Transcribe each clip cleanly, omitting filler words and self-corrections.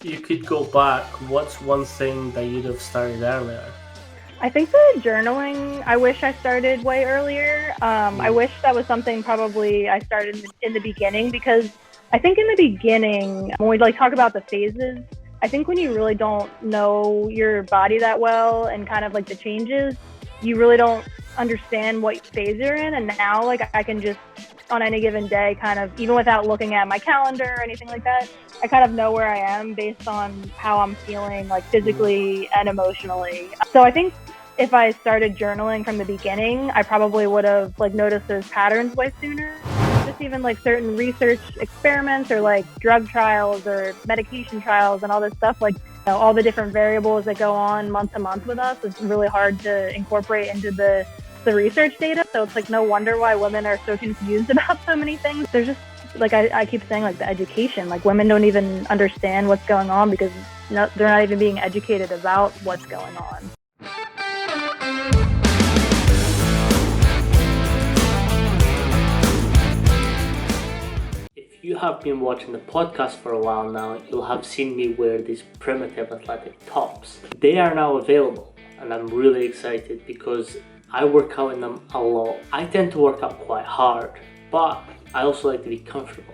you could go back, what's one thing that you'd have started earlier? I think the journaling, I wish I started way earlier. I Mm. wish that was something probably I started in the beginning because I think in the beginning, when we like talk about the phases, I think when you really don't know your body that well and kind of like the changes, you really don't understand what phase you're in. And now, like, I can just on any given day, kind of, even without looking at my calendar or anything like that, I kind of know where I am based on how I'm feeling, like Mm. physically and emotionally. So I think if I started journaling from the beginning, I probably would have like noticed those patterns way sooner. Just even like certain research experiments or like drug trials or medication trials and all this stuff, like all the different variables that go on month to month with us, it's really hard to incorporate into the research data. So it's like no wonder why women are so confused about so many things. There's just like I keep saying, like the education, like women don't even understand what's going on because they're not even being educated about what's going on. If you have been watching the podcast for a while now, you'll have seen me wear these primitive athletic tops. They are now available, and I'm really excited because I work out in them a lot. I tend to work out quite hard, but I also like to be comfortable.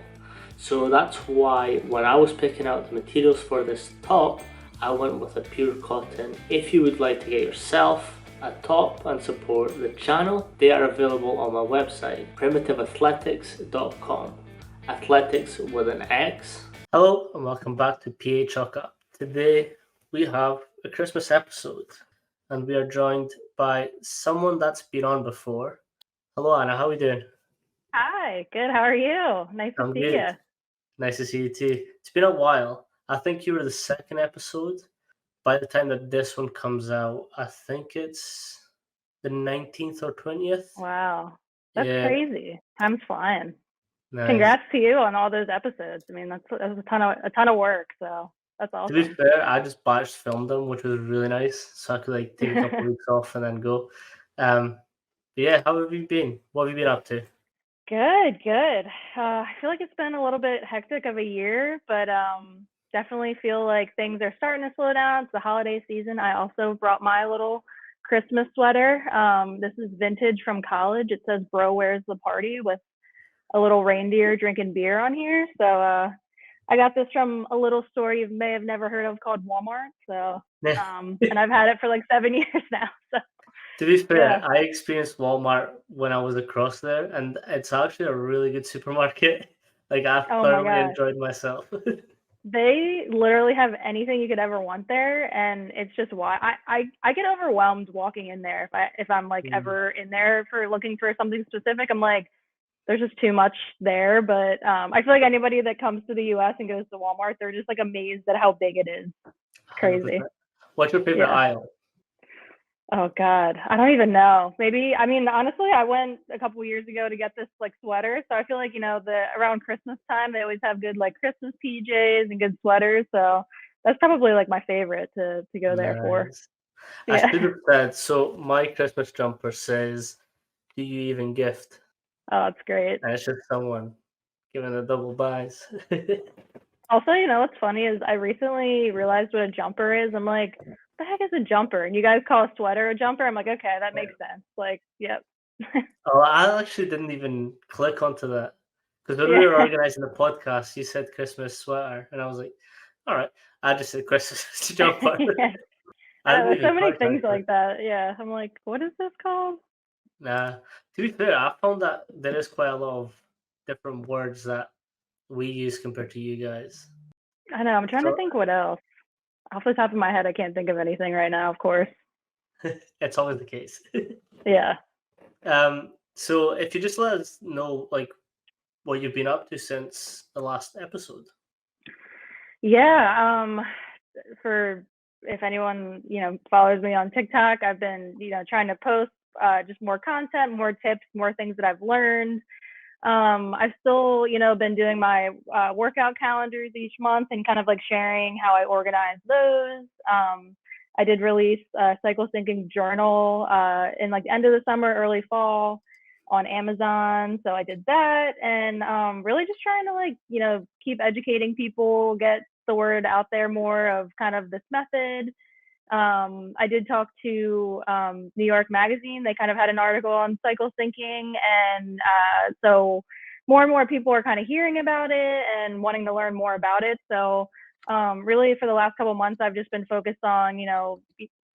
So that's why when I was picking out the materials for this top, I went with a pure cotton. If you would like to get yourself a top and support the channel, they are available on my website, primitiveathletics.com. Athletics with an X. Hello and welcome back to PA Chalk Up. Today we have a Christmas episode and we are joined by someone that's been on before. Hello Anna, how are we doing? Hi, good. How are you? Nice to I'm see you. good. Nice to see you too. It's been a while. I think you were the second episode. By the time that this one comes out, I think it's the 19th or 20th. Wow, that's Yeah, crazy. Time's flying. nice. Congrats to you on all those episodes. I mean, that's a ton of work. So that's To be awesome. fair, I just batch filmed them, which was really nice. So I could like take a couple of weeks off and then go. Um, but yeah, how have you been? What have you been up to? Good, good. I feel like it's been a little bit hectic of a year, but definitely feel like things are starting to slow down. It's the holiday season. I also brought my little Christmas sweater. This is vintage from college. It says "Bro, where's the party?" with a little reindeer drinking beer on here. So I got this from a little store you may have never heard of called Walmart. So and I've had it for like 7 years now. So To be fair, yeah. I experienced Walmart when I was across there, and it's actually a really good supermarket. Like I Oh my thoroughly gosh. enjoyed myself. They literally have anything you could ever want there, and it's just why I get overwhelmed walking in there if I'm like Mm. ever in there for looking for something specific. I'm like, there's just too much there. But I feel like anybody that comes to the U.S. and goes to Walmart, they're just like amazed at how big it is. It's crazy. 100%. What's your favorite Yeah. aisle? Oh God, I don't even know. Maybe, I mean, honestly, I went a couple years ago to get this like sweater. So I feel like, the around Christmas time they always have good like Christmas PJs and good sweaters. So that's probably like my favorite to go there for. Nice. I Yeah. should have said, so my Christmas jumper says, "Do you even gift?" Oh, it's great. And it's just someone giving the double buys. Also, what's funny is I recently realized what a jumper is. I'm like, what the heck is a jumper? And you guys call a sweater a jumper? I'm like, okay, that makes sense. Like, yep. Oh, I actually didn't even click onto that because when we Yeah. were organizing the podcast, you said Christmas sweater, and I was like, "All right." I just said Christmas jumper. Yeah. I didn't There's even so many click things actually. like that. Yeah. I'm like, what is this called? Nah. To be fair, I found that there is quite a lot of different words that we use compared to you guys. I know. I'm trying to So think what else. Off the top of my head, I can't think of anything right now, of course. it's always the case. Yeah. So if you just let us know, like, what you've been up to since the last episode. Yeah. For if anyone, follows me on TikTok, I've been, trying to post just more content, more tips, more things that I've learned. I've still, been doing my workout calendars each month and kind of like sharing how I organize those. I did release a cycle syncing journal in like the end of the summer, early fall on Amazon. So I did that and really just trying to like, keep educating people, get the word out there more of kind of this method. I did talk to New York Magazine. They kind of had an article on cycle syncing, and so more and more people are kind of hearing about it and wanting to learn more about it. So really, for the last couple of months, I've just been focused on,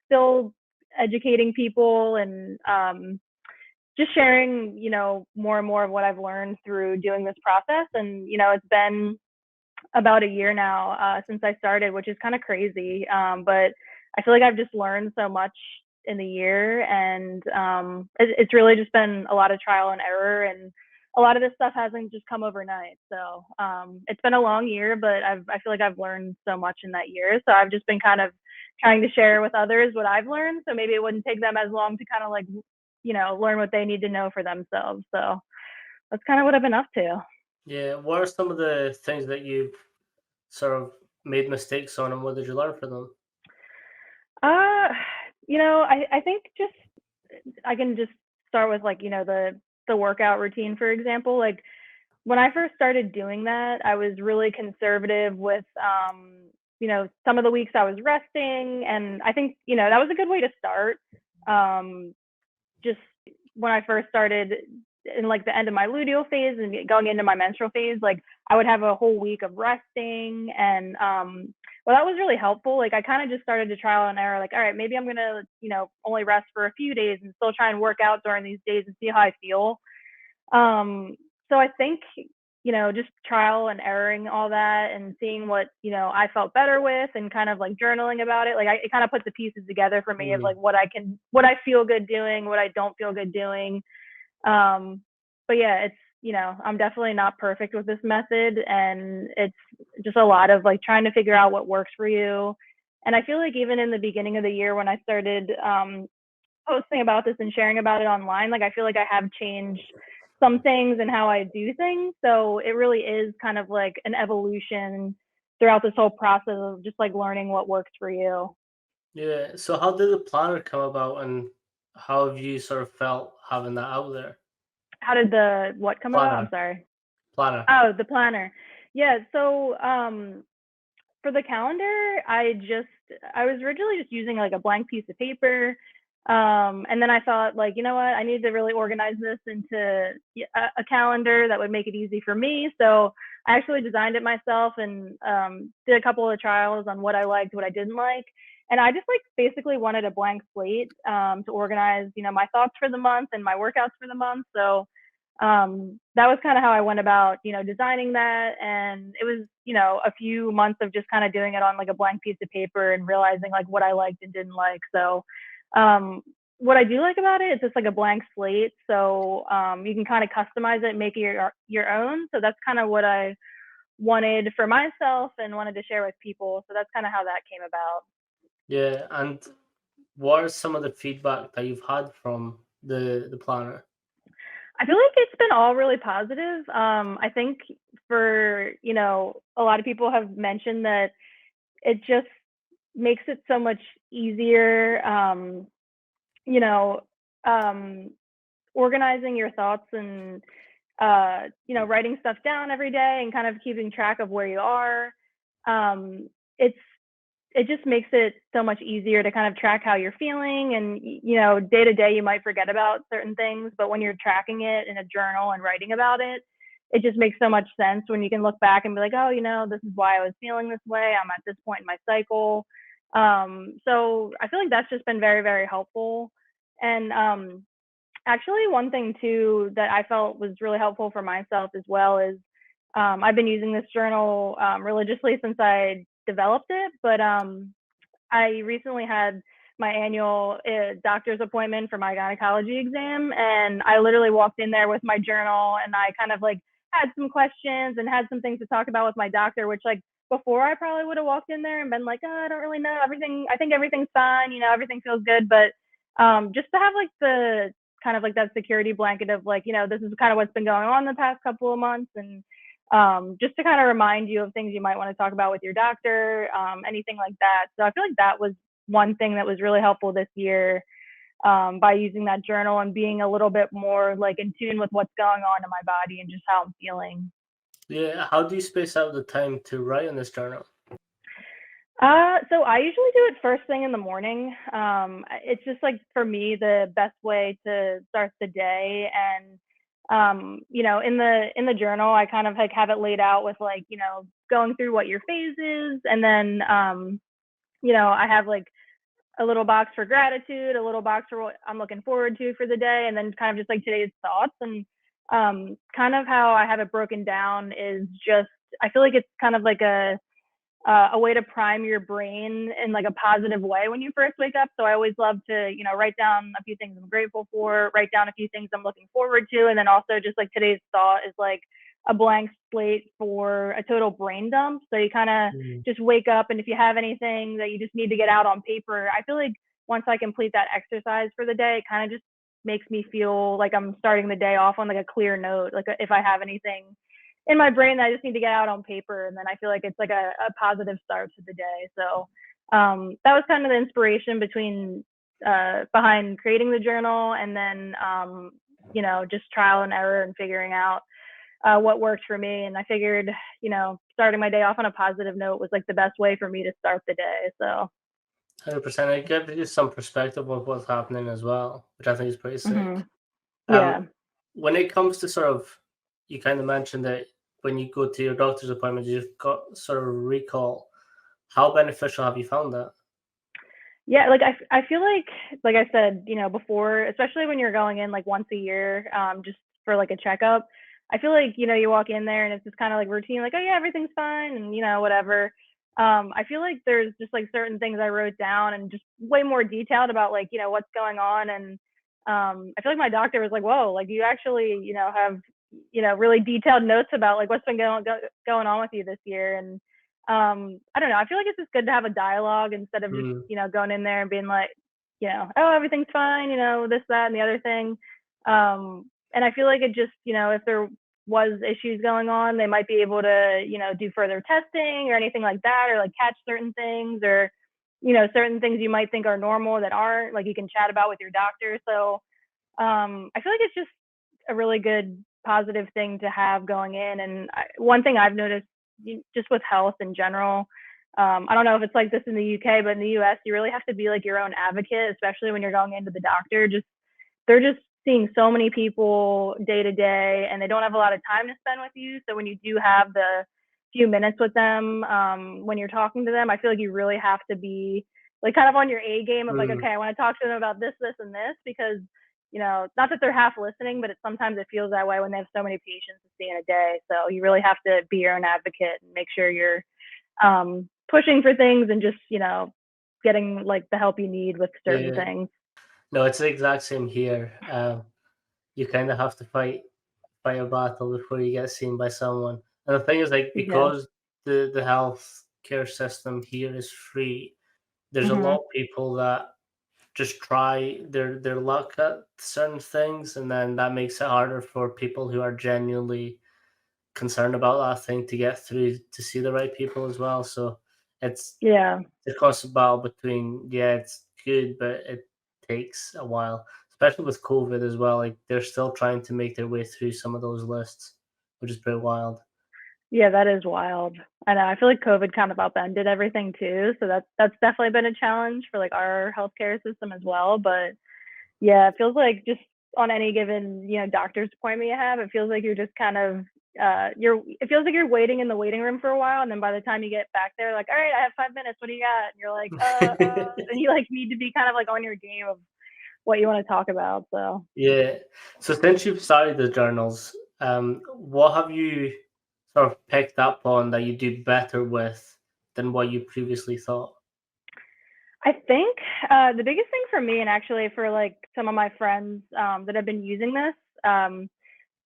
still educating people and just sharing, more and more of what I've learned through doing this process. And, it's been about a year now since I started, which is kind of crazy. But I feel like I've just learned so much in the year, and it's really just been a lot of trial and error, and a lot of this stuff hasn't just come overnight. So it's been a long year, but I feel like I've learned so much in that year. So I've just been kind of trying to share with others what I've learned. So maybe it wouldn't take them as long to kind of like, learn what they need to know for themselves. So that's kind of what I've been up to. Yeah, what are some of the things that you've sort of made mistakes on, and what did you learn from them? Uh, I think just I can just start with like, the workout routine, for example. Like when I first started doing that, I was really conservative with some of the weeks I was resting, and I think, that was a good way to start. Just when I first started in like the end of my luteal phase and going into my menstrual phase, like I would have a whole week of resting, and well, that was really helpful. Like I kind of just started to trial and error, like, all right, maybe I'm gonna, only rest for a few days and still try and work out during these days and see how I feel. So I think, just trial and erroring all that and seeing what, I felt better with, and kind of like journaling about it. Like it kind of puts the pieces together for me of like what I feel good doing, what I don't feel good doing. But yeah, it's, I'm definitely not perfect with this method, and it's just a lot of like trying to figure out what works for you. And I feel like even in the beginning of the year when I started posting about this and sharing about it online, like I feel like I have changed some things and how I do things. So it really is kind of like an evolution throughout this whole process of just like learning what works for you. Yeah, so how did the planner come about, and how have you sort of felt having that out there? How did the what come about? I'm Planner, sorry. planner. Oh, the planner. Yeah. So for the calendar, I was originally just using like a blank piece of paper. And then I thought, like, you know what, I need to really organize this into a calendar that would make it easy for me. So I actually designed it myself, and did a couple of trials on what I liked, what I didn't like. And I just like basically wanted a blank slate to organize, my thoughts for the month and my workouts for the month. So that was kind of how I went about, designing that. And it was, a few months of just kind of doing it on like a blank piece of paper and realizing like what I liked and didn't like. So, what I do like about it is it's like a blank slate. So, you can kind of customize it and make it your own. So that's kind of what I wanted for myself and wanted to share with people. So that's kind of how that came about. Yeah, and what are some of the feedback that you've had from the planner? I feel like it's been all really positive. I think for, a lot of people have mentioned that it just makes it so much easier, you know, um, organizing your thoughts and, writing stuff down every day and kind of keeping track of where you are. Um, it's it just makes it so much easier to kind of track how you're feeling, and day to day you might forget about certain things, but when you're tracking it in a journal and writing about it, it just makes so much sense when you can look back and be like, oh, this is why I was feeling this way, I'm at this point in my cycle. So I feel like that's just been very, very helpful. And actually, one thing too that I felt was really helpful for myself as well is, I've been using this journal religiously since I developed it, but I recently had my annual doctor's appointment for my gynecology exam, and I literally walked in there with my journal, and I kind of like had some questions and had some things to talk about with my doctor, which like before I probably would have walked in there and been like, oh, I don't really know everything. I think everything's fine. Everything feels good. But just to have like the kind of like that security blanket of like, this is kind of what's been going on the past couple of months, and just to kind of remind you of things you might want to talk about with your doctor, anything like that. So I feel like that was one thing that was really helpful this year, by using that journal and being a little bit more like in tune with what's going on in my body and just how I'm feeling. Yeah, how do you space out the time to write in this journal? So I usually do it first thing in the morning. It's just like for me the best way to start the day, and in the journal I kind of like have it laid out with like going through what your phase is, and then I have like a little box for gratitude, a little box for what I'm looking forward to for the day, and then kind of just like today's thoughts. And kind of how I have it broken down is just I feel like it's kind of like a way to prime your brain in like a positive way when you first wake up. So I always love to, write down a few things I'm grateful for, write down a few things I'm looking forward to. And then also just like today's thought is like a blank slate for a total brain dump. So you kind of Mm. just wake up, and if you have anything that you just need to get out on paper, I feel like once I complete that exercise for the day, it kind of just makes me feel like I'm starting the day off on like a clear note. Like if I have anything in my brain that I just need to get out on paper, and then I feel like it's like a positive start to the day. So that was kind of the inspiration behind creating the journal, and then just trial and error and figuring out what worked for me. And I figured starting my day off on a positive note was like the best way for me to start the day. So 100%. I give you some perspective of what's happening as well, which I think is pretty sick. yeah. Um, when it comes to sort of, you kind of mentioned that when you go to your doctor's appointment, you've got sort of recall. How beneficial have you found that? Yeah, like I feel like I said, before, especially when you're going in like once a year, just for like a checkup, I feel like, you walk in there and it's just kind of like routine, like, oh yeah, everything's fine and whatever. I feel like there's just like certain things I wrote down and just way more detailed about like, what's going on. And I feel like my doctor was like, whoa, like you actually, have, really detailed notes about like what's been going on with you this year. And I don't know. I feel like it's just good to have a dialogue instead of just, Mm, going in there and being like, oh, everything's fine, this, that, and the other thing. And I feel like it just, if there was issues going on, they might be able to, do further testing or anything like that, or like catch certain things, or, certain things you might think are normal that aren't, like you can chat about with your doctor. So I feel like it's just a really good positive thing to have going in. And one thing I've noticed just with health in general, I don't know if it's like this in the UK, but in the US, you really have to be like your own advocate, especially when you're going into the doctor. Just they're just seeing so many people day to day, and they don't have a lot of time to spend with you. So when you do have the few minutes with them, when you're talking to them, I feel like you really have to be like kind of on your A game of like, mm, okay, I want to talk to them about this, this, and this, because not that they're half listening, but sometimes it feels that way when they have so many patients to see in a day. So you really have to be your own advocate and make sure you're pushing for things and just, getting like the help you need with certain yeah. things. No, it's the exact same here. You kind of have to fight a battle before you get seen by someone. And the thing is, like, Yeah. because the health care system here is free, there's a Hmm. lot of people that just try their luck at certain things, and then that makes it harder for people who are genuinely concerned about that thing to get through to see the right people as well. So it's Yeah. the constant battle between, yeah, it's good, but it takes a while, especially with COVID as well. Like they're still trying to make their way through some of those lists, which is pretty wild. Yeah, that is wild. I know. I feel like COVID kind of upended everything too. So that's definitely been a challenge for like our healthcare system as well. But yeah, it feels like just on any given, doctor's appointment you have, it feels like you're just kind of it feels like you're waiting in the waiting room for a while, and then by the time you get back there, like, all right, I have 5 minutes, what do you got? And you're like, and you like need to be kind of like on your game of what you want to talk about. So Yeah. So since you've started the journals, what have you sort of picked up on that you do better with than what you previously thought? I think the biggest thing for me, and actually for like some of my friends that have been using this,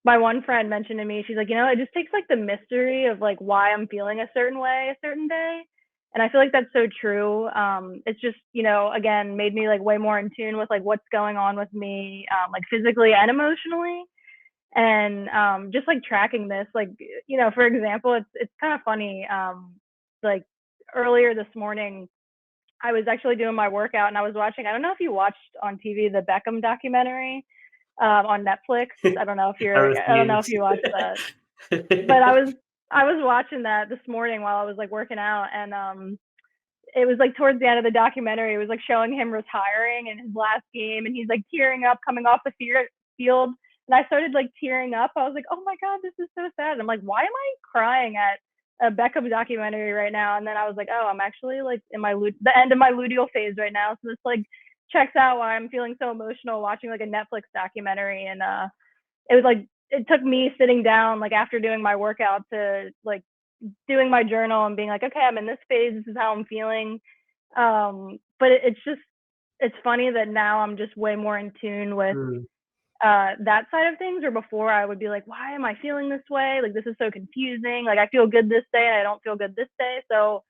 my one friend mentioned to me, she's like, it just takes like the mystery of like why I'm feeling a certain way a certain day. And I feel like that's so true. It's just, again, made me like way more in tune with like what's going on with me, like physically and emotionally. And just like tracking this, like, for example, it's kind of funny. Like earlier this morning, I was actually doing my workout and I was watching, I don't know if you watched on TV the Beckham documentary on Netflix. I I don't know if refuse. you watched that, but I was watching that this morning while I was like working out, and it was like towards the end of the documentary, it was like showing him retiring in his last game, and he's like tearing up coming off the field. And I started like tearing up. I was like, oh my God, this is so sad. I'm like, why am I crying at a Beckham documentary right now? And then I was like, oh, I'm actually like in the end of my luteal phase right now. So this like checks out why I'm feeling so emotional watching like a Netflix documentary. And it was like, it took me sitting down like after doing my workout to like doing my journal and being like, okay, I'm in this phase. This is how I'm feeling. But it's funny that now I'm just way more in tune with that side of things. Or before I would be like, why am I feeling this way? Like, this is so confusing. Like, I feel good this day and I don't feel good this day. So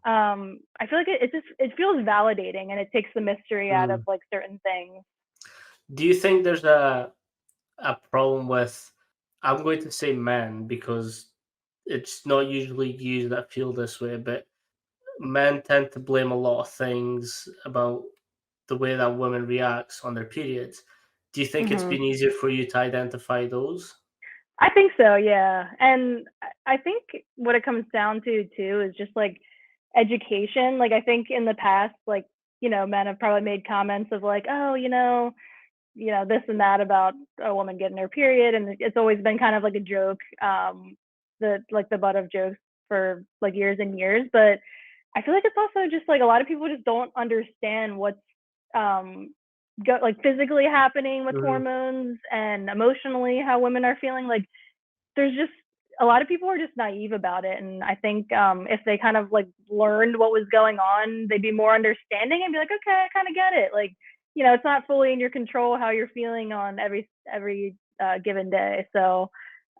I feel like it feels validating, and it takes the mystery out of like certain things. Do you think there's a problem with, I'm going to say men because it's not usually you that feel this way, but men tend to blame a lot of things about the way that women reacts on their periods. Do you think it's Mm-hmm. been easier for you to identify those? I think so, yeah. And I think what it comes down to too is just like education. Like, I think in the past, like, men have probably made comments of like, oh, this and that about a woman getting her period, and it's always been kind of like a joke, the butt of jokes for like years and years. But I feel like it's also just like a lot of people just don't understand what's um like physically happening with Mhm. hormones and emotionally how women are feeling. Like, there's just a lot of people are just naive about it, and I think if they kind of like learned what was going on, they'd be more understanding and be like, okay, I kind of get it. Like, it's not fully in your control how you're feeling on every given day. So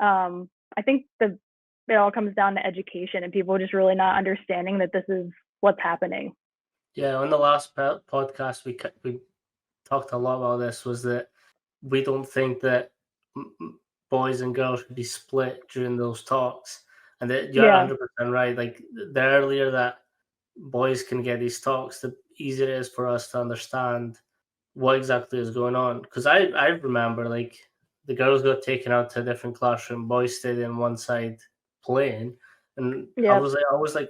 I think it all comes down to education and people just really not understanding that this is what's happening. Yeah, on the last podcast, we talked a lot about this. Was that we don't think that boys and girls should be split during those talks, and that you're Yeah. 100% right. Like, the earlier that boys can get these talks, the easier it is for us to understand what exactly is going on. Because I remember, like, the girls got taken out to a different classroom, boys stayed in one side playing, and I Yep. was like,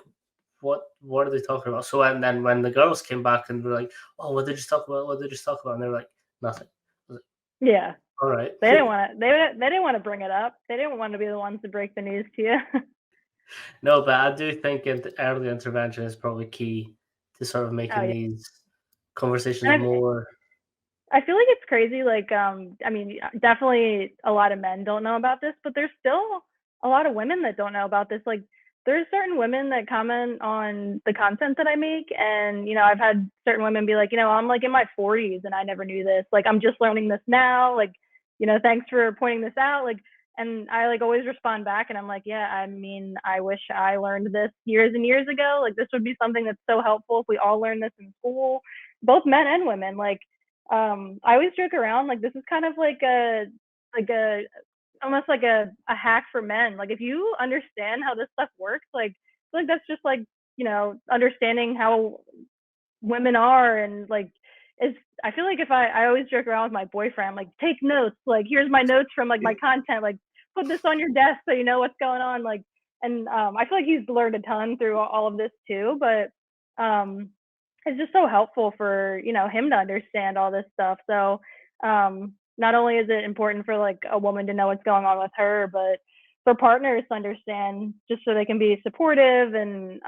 what are they talking about? So, and then when the girls came back and were like, oh, what did you talk about? What did you talk about? And they were like, nothing. I was like, Yeah. all right. They didn't want to. They didn't want to bring it up. They didn't want to be the ones to break the news to you. No, but I do think early intervention is probably key to sort of Oh making yeah. these conversations And more. I feel like it's crazy. Like, I mean, definitely a lot of men don't know about this, but there's still a lot of women that don't know about this. Like, there's certain women that comment on the content that I make, and I've had certain women be like, I'm like in my 40s and I never knew this. Like, I'm just learning this now. Like, thanks for pointing this out. Like, and I like always respond back, and I'm like, yeah, I mean, I wish I learned this years and years ago. Like, this would be something that's so helpful if we all learned this in school, both men and women. Like, I always joke around like this is kind of like a almost like a hack for men. Like, if you understand how this stuff works, like I feel like that's just like understanding how women are. And like is I feel like if I always joke around with my boyfriend, like, take notes, like, here's my notes from like my content, like, put this on your desk so you know what's going on. Like, and I feel like he's learned a ton through all of this too. But it's just so helpful for him to understand all this stuff. So not only is it important for like a woman to know what's going on with her, but for partners to understand, just so they can be supportive and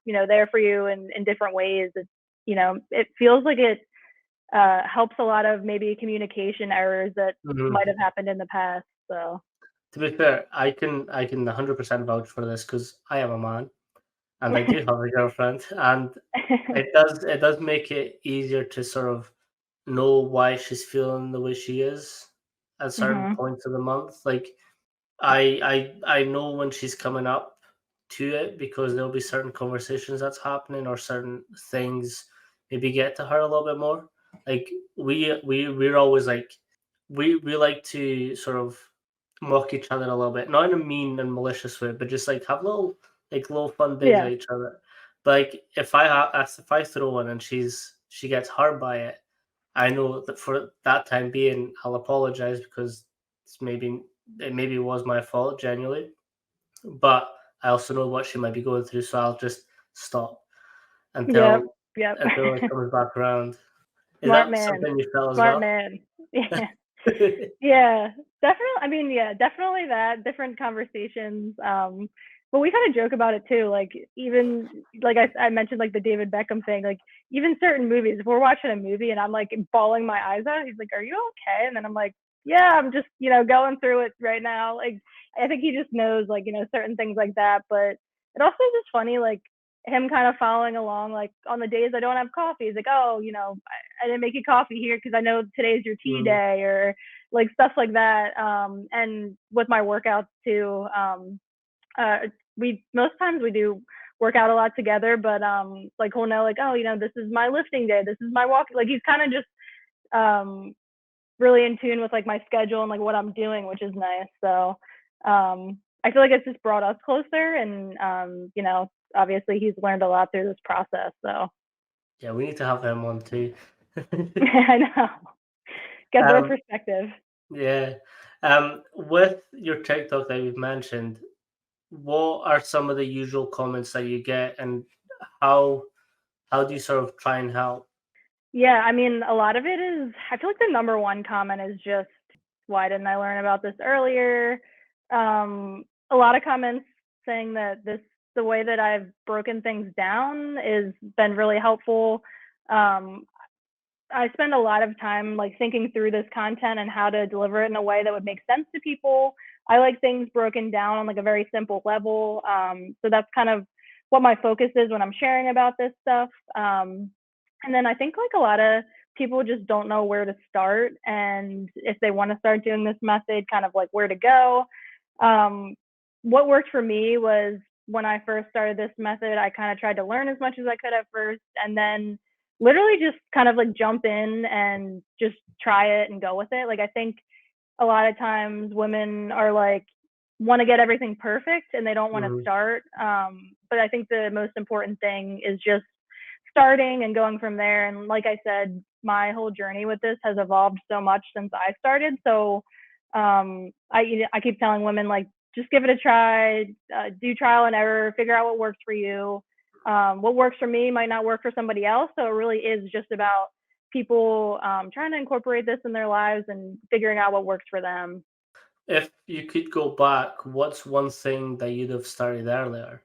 there for you in different ways. It feels like it helps a lot of maybe communication errors that Mhm. might have happened in the past. So To be fair, I can 100% vouch for this because I am a man and I do have a girlfriend, and it does make it easier to sort of know why she's feeling the way she is at certain hmm points of the month. Like, I know when she's coming up to it because there'll be certain conversations that's happening or certain things maybe get to her a little bit more. Like, we're always like, we like to sort of mock each other a little bit, not in a mean and malicious way, but just like have little fun digs at yeah, each other. But like, if I throw one and she gets hurt by it, I know that for that time being, I'll apologize because it maybe was my fault genuinely, but I also know what she might be going through, so I'll just stop. Yep. until Yep. it comes back around. Is Smart that man. something you felt as Smart well? man. Yeah. Yeah, definitely. I mean, yeah, definitely that different conversations. But we kind of joke about it too. Like even like I mentioned like the David Beckham thing. Like even certain movies, if we're watching a movie and I'm like bawling my eyes out, he's like, "Are you okay?" And then I'm like, "Yeah, I'm just going through it right now." Like I think he just knows like certain things like that. But it also is just funny like him kind of following along like on the days I don't have coffee. He's like, "Oh, I didn't make you coffee here because I know today's your tea Mm, day," or like stuff like that. And with my workouts too, uh, we most times we do work out a lot together, but like he'll know like, oh, this is my lifting day, this is my walk. Like he's kind of just um, really in tune with like my schedule and like what I'm doing, which is nice. So I feel like it's just brought us closer, and obviously he's learned a lot through this process. So yeah, we need to have him on too. I know, get their um, perspective. yeah. With your TikTok that you've mentioned, what are some of the usual comments that you get, and how do you sort of try and help? Yeah, I mean, a lot of it is, I feel like the number one comment is just, why didn't I learn about this earlier? A lot of comments saying that the way that I've broken things down is been really helpful. Um, I spend a lot of time like thinking through this content and how to deliver it in a way that would make sense to people. I like things broken down on like a very simple level. So that's kind of what my focus is when I'm sharing about this stuff. And then I think like a lot of people just don't know where to start, and if they want to start doing this method, kind of like where to go. Um, what worked for me was when I first started this method, I kind of tried to learn as much as I could at first, and then literally just kind of like jump in and just try it and go with it. Like I think a lot of times women are like want to get everything perfect and they don't want to Mm, start. But I think the most important thing is just starting and going from there. And like I said, my whole journey with this has evolved so much since I started. So I keep telling women like just give it a try, do trial and error, figure out what works for you. What works for me might not work for somebody else. So it really is just about people trying to incorporate this in their lives and figuring out what works for them. if you could go back, what's one thing that you'd have started earlier?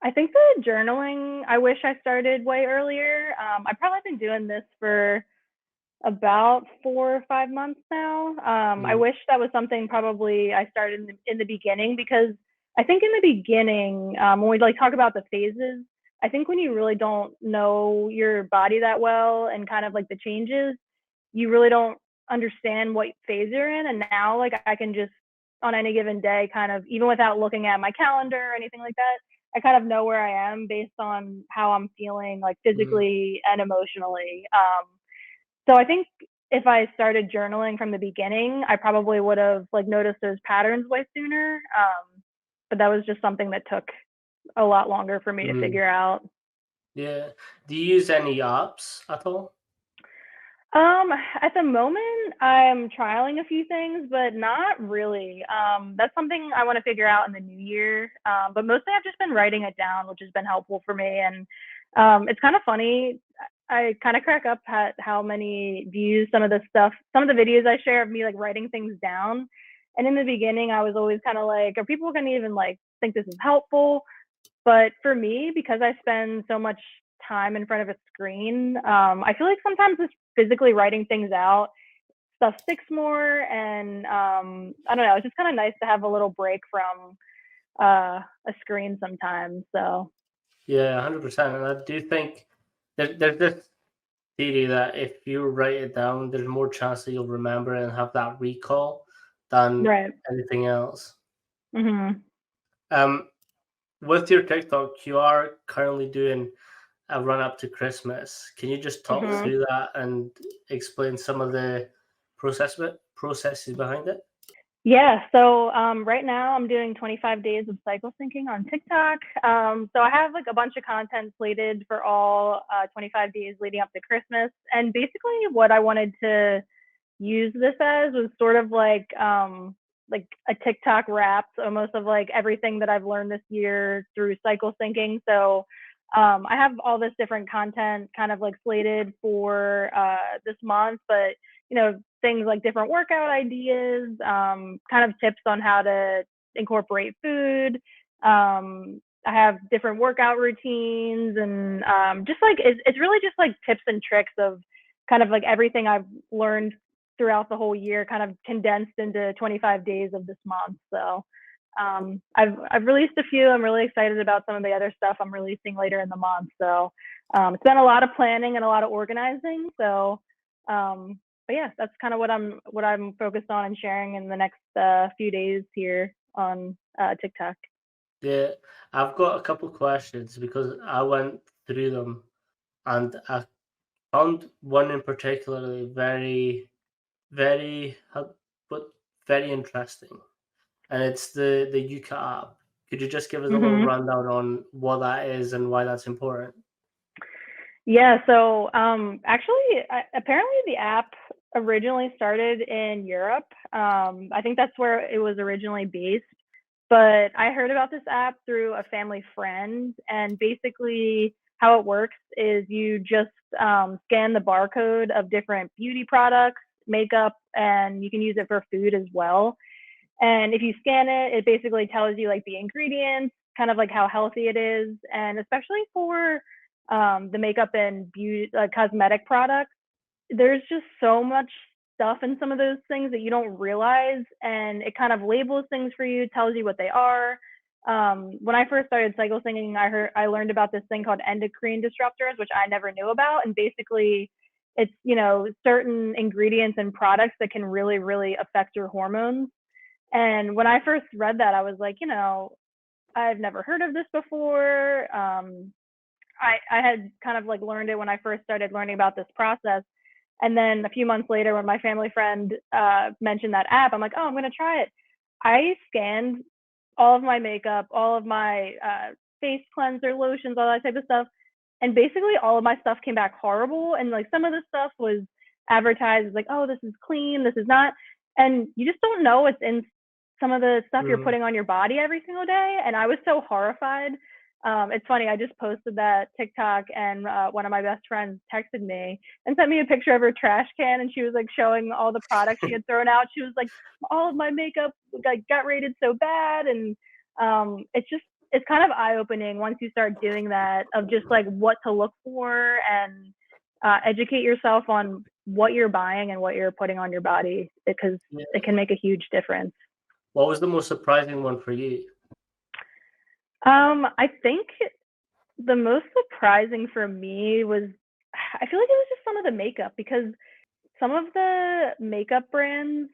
I think the journaling, I wish I started way earlier. I've probably been doing this for about 4 or 5 months now. I Mm, wish that was something probably I started in the beginning, because I think in the beginning, when we like talk about the phases, I think when you really don't know your body that well and kind of like the changes, you really don't understand what phase you're in. And now like I can just on any given day kind of, even without looking at my calendar or anything like that, I kind of know where I am based on how I'm feeling like mm. physically and emotionally. So I think if I started journaling from the beginning, I probably would have like noticed those patterns way sooner. But that was just something that took a lot longer for me to Mm, figure out. yeah. Do you use any apps at all? At the moment, I'm trialing a few things, but not really. That's something I want to figure out in the new year. But mostly I've just been writing it down, which has been helpful for me. And it's kind of funny. I kind of crack up at how many views some of the videos I share of me like writing things down. And in the beginning, I was always kind of like, are people going to even like think this is helpful? But for me, because I spend so much time in front of a screen, I feel like sometimes just physically writing things out, stuff sticks more. And I don't know, it's just kind of nice to have a little break from a screen sometimes. So, Yeah, 100%. And I do think there's this theory that if you write it down, there's more chance that you'll remember it and have that recall than right. anything else. Hmm. Um, with your TikTok, you are currently doing a run up to Christmas. Can you just talk Hmm. through that and explain some of the processes behind it? Yeah, so right now I'm doing 25 days of cycle syncing on TikTok. So I have like a bunch of content slated for all 25 days leading up to Christmas. And basically, what I wanted to use this as was sort of like a TikTok wrap, almost of like everything that I've learned this year through cycle syncing. So I have all this different content kind of like slated for this month, but things like different workout ideas, kind of tips on how to incorporate food. I have different workout routines and just like it's really just like tips and tricks of kind of like everything I've learned throughout the whole year, kind of condensed into 25 days of this month. So I've released a few. I'm really excited about some of the other stuff I'm releasing later in the month. So it's been a lot of planning and a lot of organizing. So but yeah, that's kind of what I'm focused on and sharing in the next few days here on TikTok. Yeah, I've got a couple questions because I went through them and I found one in particularly very, but very interesting. And it's the Yuka app. Could you just give us a little Mm-hmm. rundown on what that is and why that's important? Yeah, so actually, apparently the app originally started in Europe. I think that's where it was originally based. But I heard about this app through a family friend, and basically, how it works is you just scan the barcode of different beauty products, makeup, and you can use it for food as well. And if you scan it, it basically tells you like the ingredients, kind of like how healthy it is, and especially for the makeup and beauty cosmetic products, there's just so much stuff in some of those things that you don't realize, and it kind of labels things for you, tells you what they are. When I first started cycle singing, I learned about this thing called endocrine disruptors, which I never knew about, and basically it's certain ingredients and products that can really really affect your hormones. And when I first read that, I was like, I've never heard of this before. I had kind of like learned it when I first started learning about this process. And then a few months later, when my family friend mentioned that app, I'm like, oh, I'm going to try it. I scanned all of my makeup, all of my face cleanser, lotions, all that type of stuff. And basically, all of my stuff came back horrible. And like some of the stuff was advertised as like, oh, this is clean, this is not. And you just don't know what's in some of the stuff you're Mhm. putting on your body every single day. And I was so horrified. It's funny. I just posted that TikTok, and one of my best friends texted me and sent me a picture of her trash can, and she was like showing all the products she had thrown out. She was like, "All of my makeup like got rated so bad," and it's kind of eye opening once you start doing that of just like what to look for and educate yourself on what you're buying and what you're putting on your body because Yeah. it can make a huge difference. What was the most surprising one for you? I think the most surprising for me was I feel like it was just some of the makeup because some of the makeup brands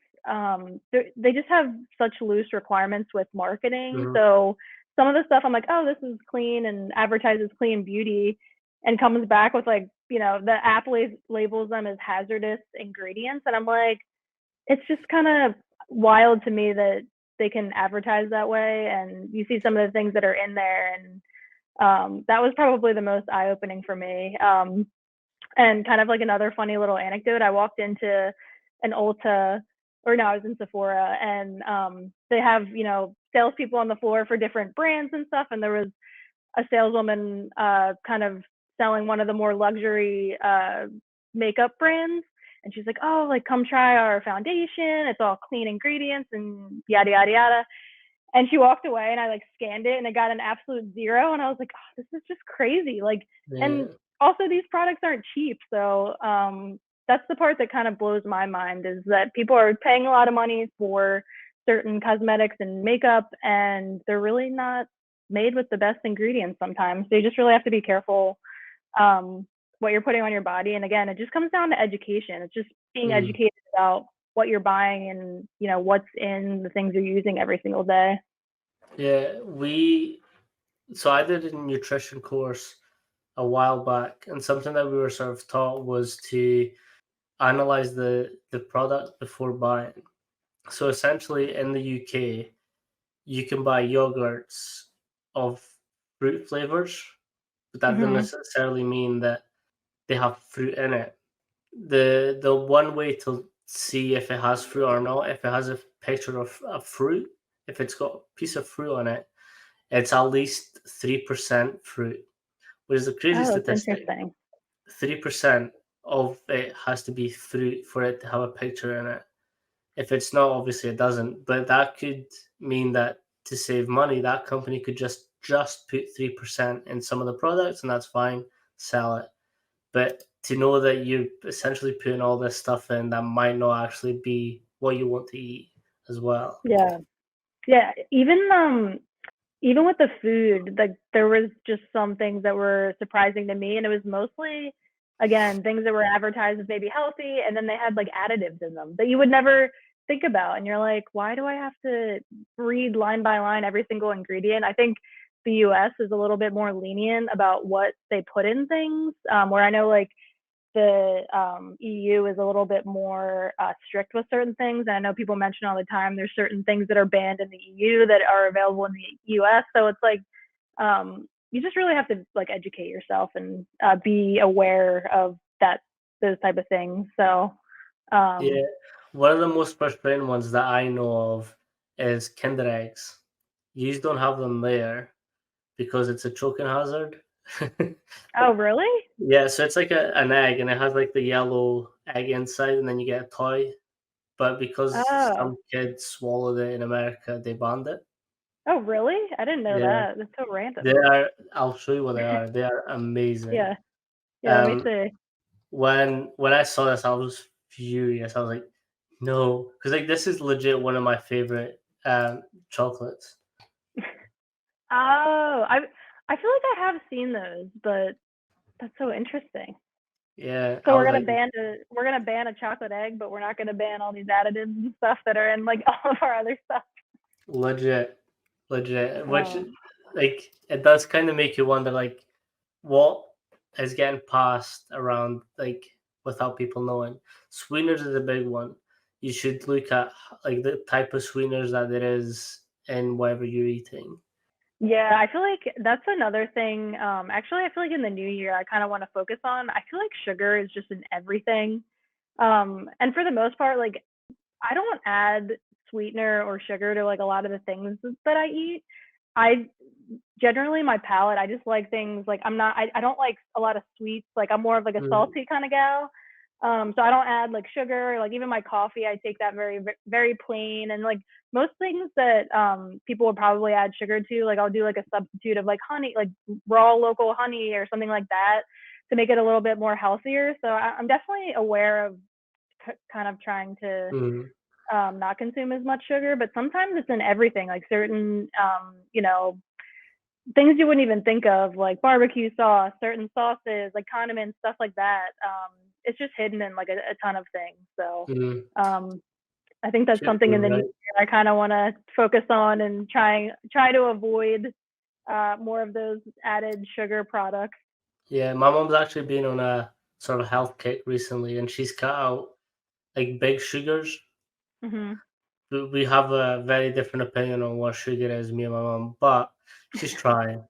they just have such loose requirements with marketing. Mhm. So some of the stuff I'm like, oh, this is clean and advertises clean beauty, and comes back with like the app labels them as hazardous ingredients, and I'm like, it's just kind of wild to me that they can advertise that way, and you see some of the things that are in there, and that was probably the most eye opening for me. And kind of like another funny little anecdote, I walked into an Ulta, or no, I was in Sephora, and they have salespeople on the floor for different brands and stuff, and there was a saleswoman kind of selling one of the more luxury makeup brands. And she's like, oh, like come try our foundation. It's all clean ingredients and yada yada yada. And she walked away, and I like scanned it, and it got an absolute zero, and I was like, oh, this is just crazy. Like, and Yeah. also these products aren't cheap. So that's the part that kind of blows my mind is that people are paying a lot of money for certain cosmetics and makeup, and they're really not made with the best ingredients sometimes. So you just really have to be careful what you're putting on your body. And again, it just comes down to education. It's just being Mm. educated about what you're buying and what's in the things you're using every single day. Yeah, so I did a nutrition course a while back, and something that we were sort of taught was to analyze the product before buying. So essentially, in the UK, you can buy yogurts of fruit flavors, but that doesn't Mm-hmm. necessarily mean that they have fruit in it. The one way to see if it has fruit or not, if it has a picture of a fruit, if it's got a piece of fruit on it, it's at least 3% fruit. which is a crazy Oh, that's statistic. interesting. 3% of it has to be fruit for it to have a picture in it. If it's not, obviously it doesn't. But that could mean that to save money, that company could just put 3% in some of the products, and that's fine, sell it. But to know that you're essentially putting all this stuff in that might not actually be what you want to eat as well. Yeah. Yeah. Even with the food, like there was just some things that were surprising to me, and it was mostly, again, things that were advertised as maybe healthy, and then they had like additives in them that you would never think about, and you're like, why do I have to read line by line every single ingredient? I think the U.S. is a little bit more lenient about what they put in things, where I know like the EU is a little bit more strict with certain things. And I know people mention all the time there's certain things that are banned in the EU that are available in the US. So it's like you just really have to like educate yourself and be aware of those type of things. So Yeah. One of the most frustrating ones that I know of is Kinder eggs. You don't have them there because it's a choking hazard. oh really? Yeah, so it's like an egg and it has like the yellow egg inside and then you get a toy. But because Oh, some kids swallowed it in America, they banned it. oh really? I didn't know Yeah. that. That's so They random. are I'll show you what they are. They are amazing. Yeah, yeah. Let me Um see. when I saw this I was furious. I was like, no, because like this is legit one of my favorite chocolates. Oh, I feel like I have seen those, but that's so interesting. Yeah, So I was like, we're gonna ban a chocolate egg, but we're not gonna ban all these additives and stuff that are in like all of our other stuff. legit, legit. Which Oh, like it does kind of make you wonder like what is getting passed around like without people knowing. Sweeteners is a big one. You should look at like the type of sweeteners that there is in whatever you're eating. yeah, I feel like that's another thing. Actually, I feel like in the new year, I kind of want to focus on. I feel like sugar is just in everything. And for the most part, like I don't add sweetener or sugar to like a lot of the things that I eat. I generally my palate, I just like things like I don't like a lot of sweets. Like I'm more of like a Mm, salty kind of gal. So I don't add like sugar, like even my coffee, I take that very plain. And like most things that people would probably add sugar to, like I'll do like a substitute of like honey, like raw local honey or something like that to make it a little bit more healthier. So I'm definitely aware of kind of trying to mm, not consume as much sugar, but sometimes it's in everything, like certain, things you wouldn't even think of, like barbecue sauce, certain sauces, like condiments, stuff like that. It's just hidden in like a ton of things. So mm. um, I think that's something You're in the new right. year I kind of want to focus on and try to avoid more of those added sugar products. Yeah, my mom's actually been on a sort of health kick recently, and she's cut out like big sugars. Hmm. We have a very different opinion on what sugar is, me and my mom, but she's trying.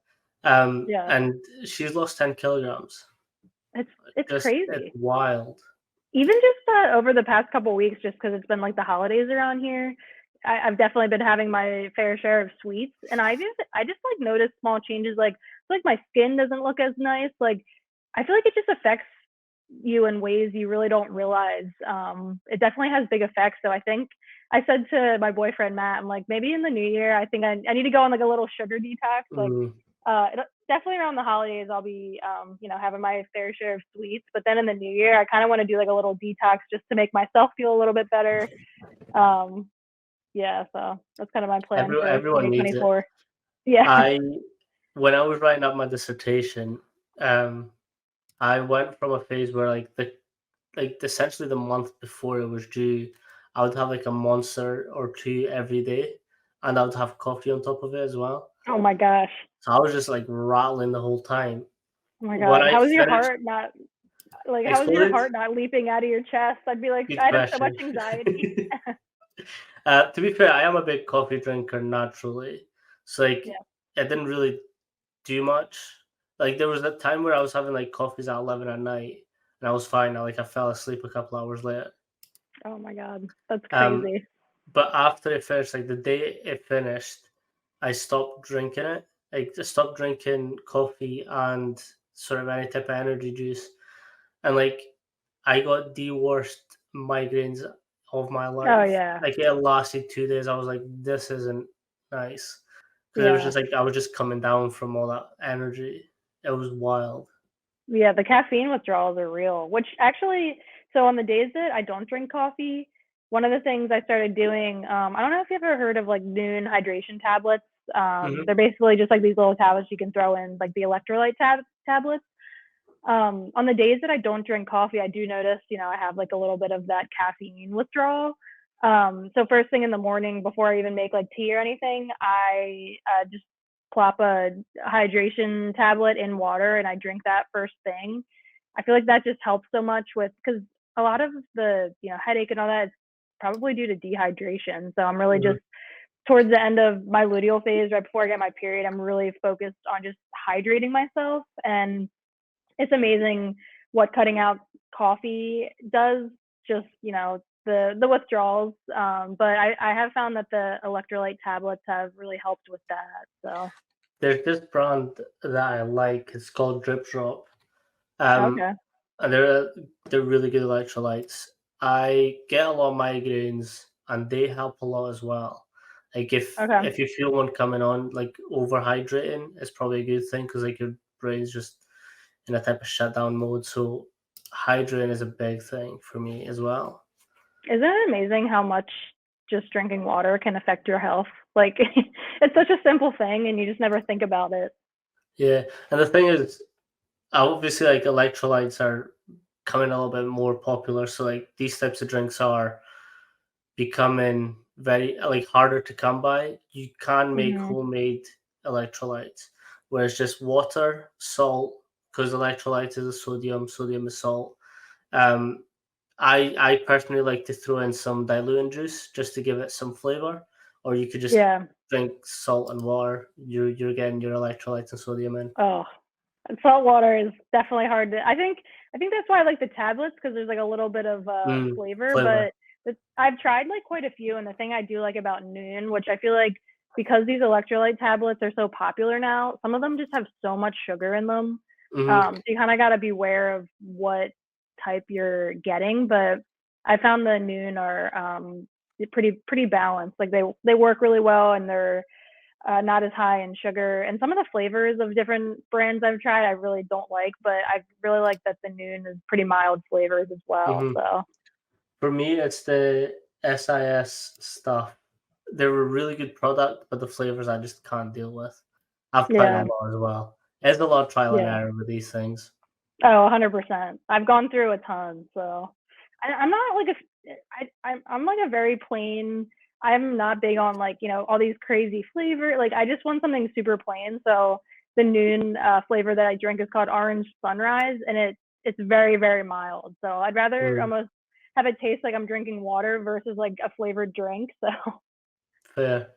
Yeah, And she's lost 10 kilograms. it's It's crazy. wild. Even just over the past couple weeks, just because it's been like the holidays around here, I've definitely been having my fair share of sweets, and I just like noticed small changes. Like my skin doesn't look as nice. Like I feel like it just affects you in ways you really don't realize. It definitely has big effects. So I think I said to my boyfriend Matt, I'm like, maybe in the new year, I think I need to go on like a little sugar detox. Like Mm, definitely around the holidays, I'll be, having my fair share of sweets. But then in the new year, I kind of want to do like a little detox just to make myself feel a little bit better. Um, yeah, so that's kind of my plan for everyone needs it. 2024. Yeah. I when I was writing up my dissertation, um, I went from a phase where like essentially the month before it was due, I would have like a monster or two every day, and I would have coffee on top of it as well. Oh my gosh. So I was just like rattling the whole time. Oh my When God. I How is your finished heart not like? How is your exploded, heart not leaping out of your chest? I'd be like, good I'd have so question. much anxiety. To be fair, I am a big coffee drinker naturally, so like Yeah. it didn't really do much. Like there was a time where I was having like coffees at 11 at night, and I was fine. I fell asleep a couple hours later. Oh my God. That's Um, crazy. but after it finished, like the day it finished, I stopped drinking it. Like I stopped drinking coffee and sort of any type of energy juice, and like I got the worst migraines of my Oh life. yeah, Like it lasted 2 days. I was like, this isn't nice because it was yeah, just like I was just coming down from all that energy. It was wild. yeah. The caffeine withdrawals are real. Which actually, so on the days that I don't drink coffee, one of the things I started doing, I don't know if you've ever heard of like noon hydration tablets. They're Hmm. basically just like these little tablets you can throw in like the electrolyte tablets. On the days that I don't drink coffee, I do notice, I have like a little bit of that caffeine withdrawal. So first thing in the morning, before I even make like tea or anything, I just plop a hydration tablet in water and I drink that first thing. I feel like that just helps so much with because a lot of the headache and all that is probably due to dehydration. So I'm really Hmm. just towards the end of my luteal phase, right before I get my period, I'm really focused on just hydrating myself and it's amazing what cutting out coffee does. Just the withdrawals. But I have found that the electrolyte tablets have really helped with that. So There's this brand that I like. It's called Drip Drop. Um, okay, and they're really good electrolytes. I get a lot of migraines, and they help a lot as well. Like okay. if you feel one coming on, like overhydrating, it's probably a good thing because like your brain's just in a type of shutdown mode. So hydrating is a big thing for me as well. Isn't it amazing how much just drinking water can affect your health? Like it's such a simple thing, and you just never think about it. Yeah, and the thing is, obviously, like electrolytes are coming a little bit more popular. So like these types of drinks are becoming very like harder to come by. You can make Hmm. homemade electrolytes, whereas just water, salt, because electrolytes is a sodium, sodium is salt. Um, I personally like to throw in some diluting juice just to give it some flavor, or you could just Yeah. drink salt and water. You're getting your electrolytes and sodium in. Oh, salt water is definitely hard to. I think that's why I like the tablets because there's like a little bit of flavor. Flavor. But I've tried like quite a few, and the thing I do like about Noon, which I feel like because these electrolyte tablets are so popular now, some of them just have so much sugar in them. Hmm. So you kind of got to be aware of what type you're getting. But I found the Noon are pretty balanced. Like they work really well, and they're not as high in sugar. And some of the flavors of different brands I've tried, I really don't like, but I really like that the Noon is pretty mild flavors as well. Hmm. So For me, it's the SIS stuff. They're a really good product, but the flavors I just can't deal with. I've tried a yeah, lot as well. There's a lot of trial and yeah. error with these things. Oh, 100%. I've gone through a ton, so I'm not like I'm like a very plain. I'm not big on like all these crazy flavor. Like I just want something super plain. So the Noon flavor that I drink is called Orange Sunrise, and it's very mild. So I'd rather Mm, almost have it taste like I'm drinking water versus like a flavored drink. So fair.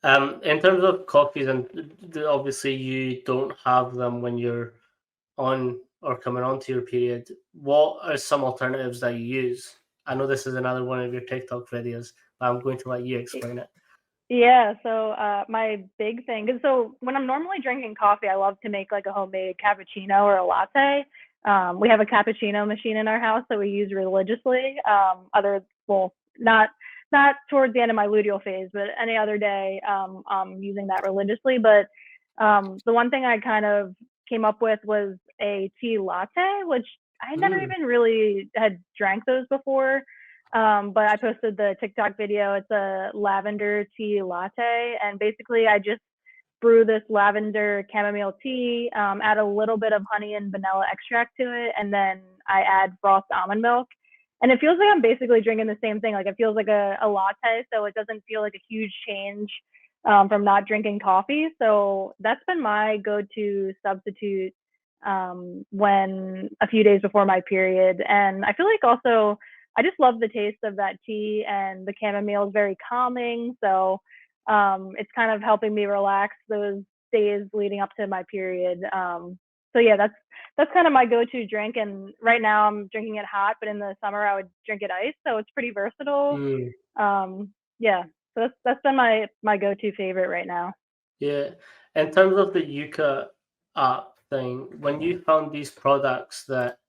In terms of coffees, and obviously you don't have them when you're on or coming onto your period. What are some alternatives that you use? I know this is another one of your TikTok videos, but I'm going to let you explain it. yeah, so my big thing is so when I'm normally drinking coffee, I love to make like a homemade cappuccino or a latte. We have a cappuccino machine in our house that we use religiously. Well, not towards the end of my luteal phase, but any other day, I'm using that religiously. But the one thing I kind of came up with was a tea latte, which I never Mm, even really had drank those before. But I posted the TikTok video. It's a lavender tea latte, and basically I just brew this lavender chamomile tea, add a little bit of honey and vanilla extract to it, and then I add frothed almond milk. And it feels like I'm basically drinking the same thing. Like it feels like a latte, so it doesn't feel like a huge change from not drinking coffee. So that's been my go-to substitute when a few days before my period. And I feel like also I just love the taste of that tea, and the chamomile is very calming. So it's kind of helping me relax those days leading up to my period. So yeah, that's kind of my go-to drink. And right now I'm drinking it hot, but in the summer I would drink it iced. So it's pretty versatile. mm. Yeah, so that's been my go-to favorite right now. Yeah. In terms of the Yuka app, thing. When you found these products that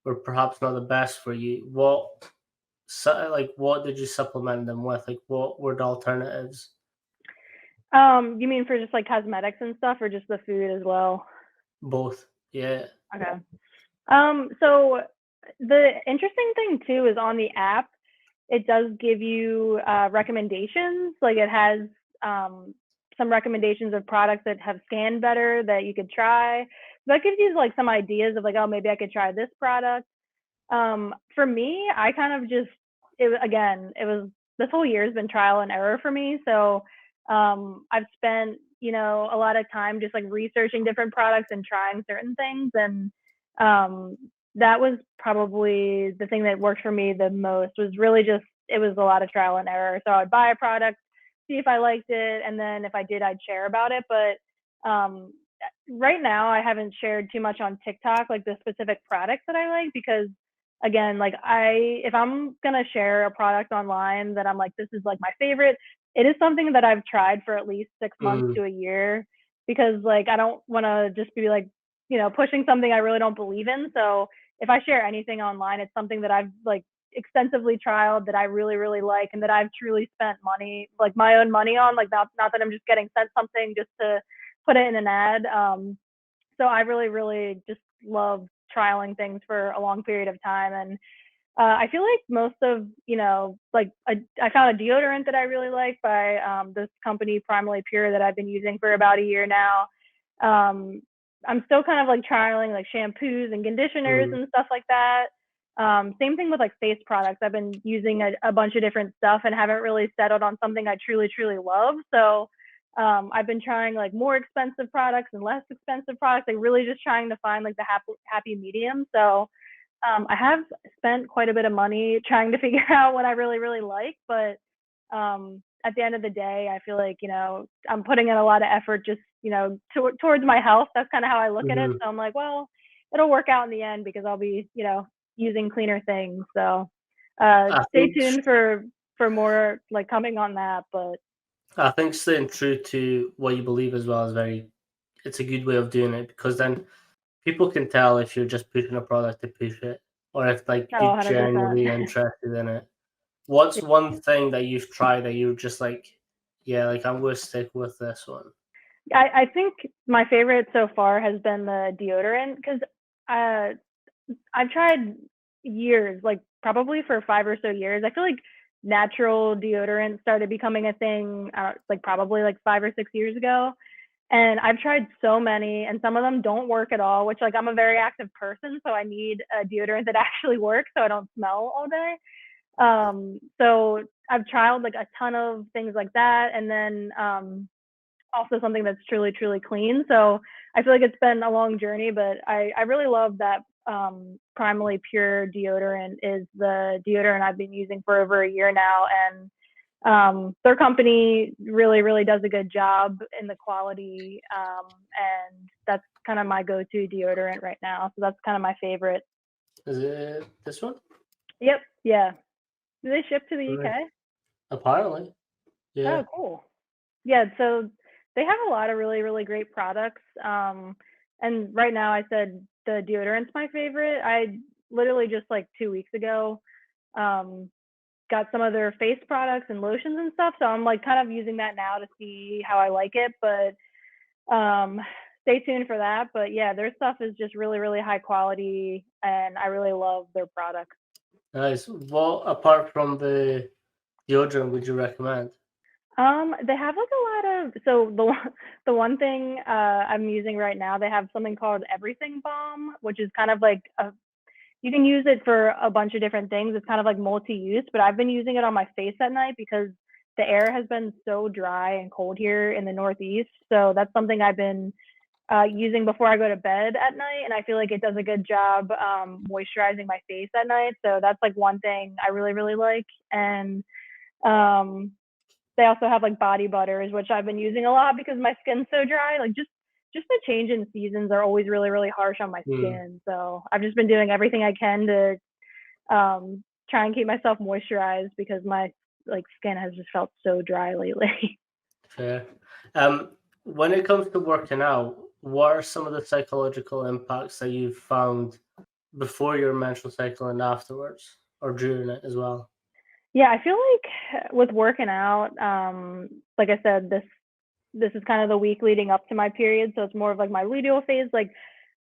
were perhaps not the best for you, what did you supplement them with? Like, what were the alternatives? You mean for just like cosmetics and stuff, or just the food as well? Both. Yeah. Okay. So the interesting thing too is on the app, it does give you recommendations. Like it has some recommendations of products that have scanned better that you could try. So that gives you like some ideas of like, oh, maybe I could try this product. For me, I kind of just it was this whole year has been trial and error for me. So I've spent a lot of time just like researching different products and trying certain things, and um, that was probably the thing that worked for me the most. Was really just it was a lot of trial and error. So I'd buy a product, see if I liked it, and then if I did, I'd share about it. But right now, I haven't shared too much on TikTok, like the specific products that I like, because again, like if I'm gonna share a product online that I'm like, this is like my favorite, it is something that I've tried for at least 6 months Mm. to a year, because like I don't want to just be like, pushing something I really don't believe in. So if I share anything online, it's something that I've like extensively trialed, that I really, really like, and that I've truly spent money, like my own money on, like not that I'm just getting sent something just to put it in an ad. So I really, really just love trialing things for a long period of time. And I feel like most of, like I found a deodorant that I really like by this company, Primarily Pure, that I've been using for about a year now. I'm still kind of like trialing like shampoos and conditioners Mm. and stuff like that. Same thing with like face products. I've been using a bunch of different stuff and haven't really settled on something I truly, truly love. So I've been trying like more expensive products and less expensive products, like really just trying to find like the happy medium. So I have spent quite a bit of money trying to figure out what I really, really like, but at the end of the day, I feel like, I'm putting in a lot of effort just, towards my health. That's kind of how I look at it. Mm-hmm. So I'm like, well, it'll work out in the end because I'll be, using cleaner things. So I stay think tuned for more like coming on that. But I think staying true to what you believe as well is it's a good way of doing it, because then people can tell if you're just pushing a product to push it, or if like oh, you're 100%. genuinely interested in it. What's one thing that you've tried that you're just like, yeah, like I'm going to stick with this one? I think my favorite so far has been the deodorant, because uh, I've tried years, like probably for 5 or so years. I feel like natural deodorant started becoming a thing, like probably like 5 or 6 years ago. And I've tried so many, and some of them don't work at all, which like I'm a very active person, so I need a deodorant that actually works so I don't smell all day. So I've tried like a ton of things like that, and then also something that's truly, truly clean. So I feel like it's been a long journey, but I really love that Primally Pure deodorant is the deodorant I've been using for over a year now. And their company really, really does a good job in the quality. And that's kind of my go-to deodorant right now. So that's kind of my favorite. Is it this one? Yep. Yeah. Do they ship to the Right. UK? Apparently, yeah. Oh, cool. Yeah, so they have a lot of really, really great products. And right now, I said the deodorant's my favorite. I literally just like 2 weeks ago um, got some of their face products and lotions and stuff. So I'm like kind of using that now to see how I like it. But stay tuned for that. But yeah, their stuff is just really, really high quality, and I really love their products. Nice. What apart from the deodorant would you recommend? They have like a lot of the one thing I'm using right now, they have something called Everything Balm, which is kind of like you can use it for a bunch of different things. It's kind of like multi-use, but I've been using it on my face at night because the air has been so dry and cold here in the Northeast. So that's something I've been using before I go to bed at night, and I feel like it does a good job moisturizing my face at night. So that's like one thing I really, really like. And um, they also have like body butters, which I've been using a lot because my skin's so dry. Like just the change in seasons are always really, really harsh on my Hmm. skin. So I've just been doing everything I can to try and keep myself moisturized because my like skin has just felt so dry lately. Fair. When it comes to working out, what are some of the psychological impacts that you've found before your menstrual cycle and afterwards, or during it as well? Yeah, I feel like with working out, like I said, this is kind of the week leading up to my period, so it's more of like my luteal phase. Like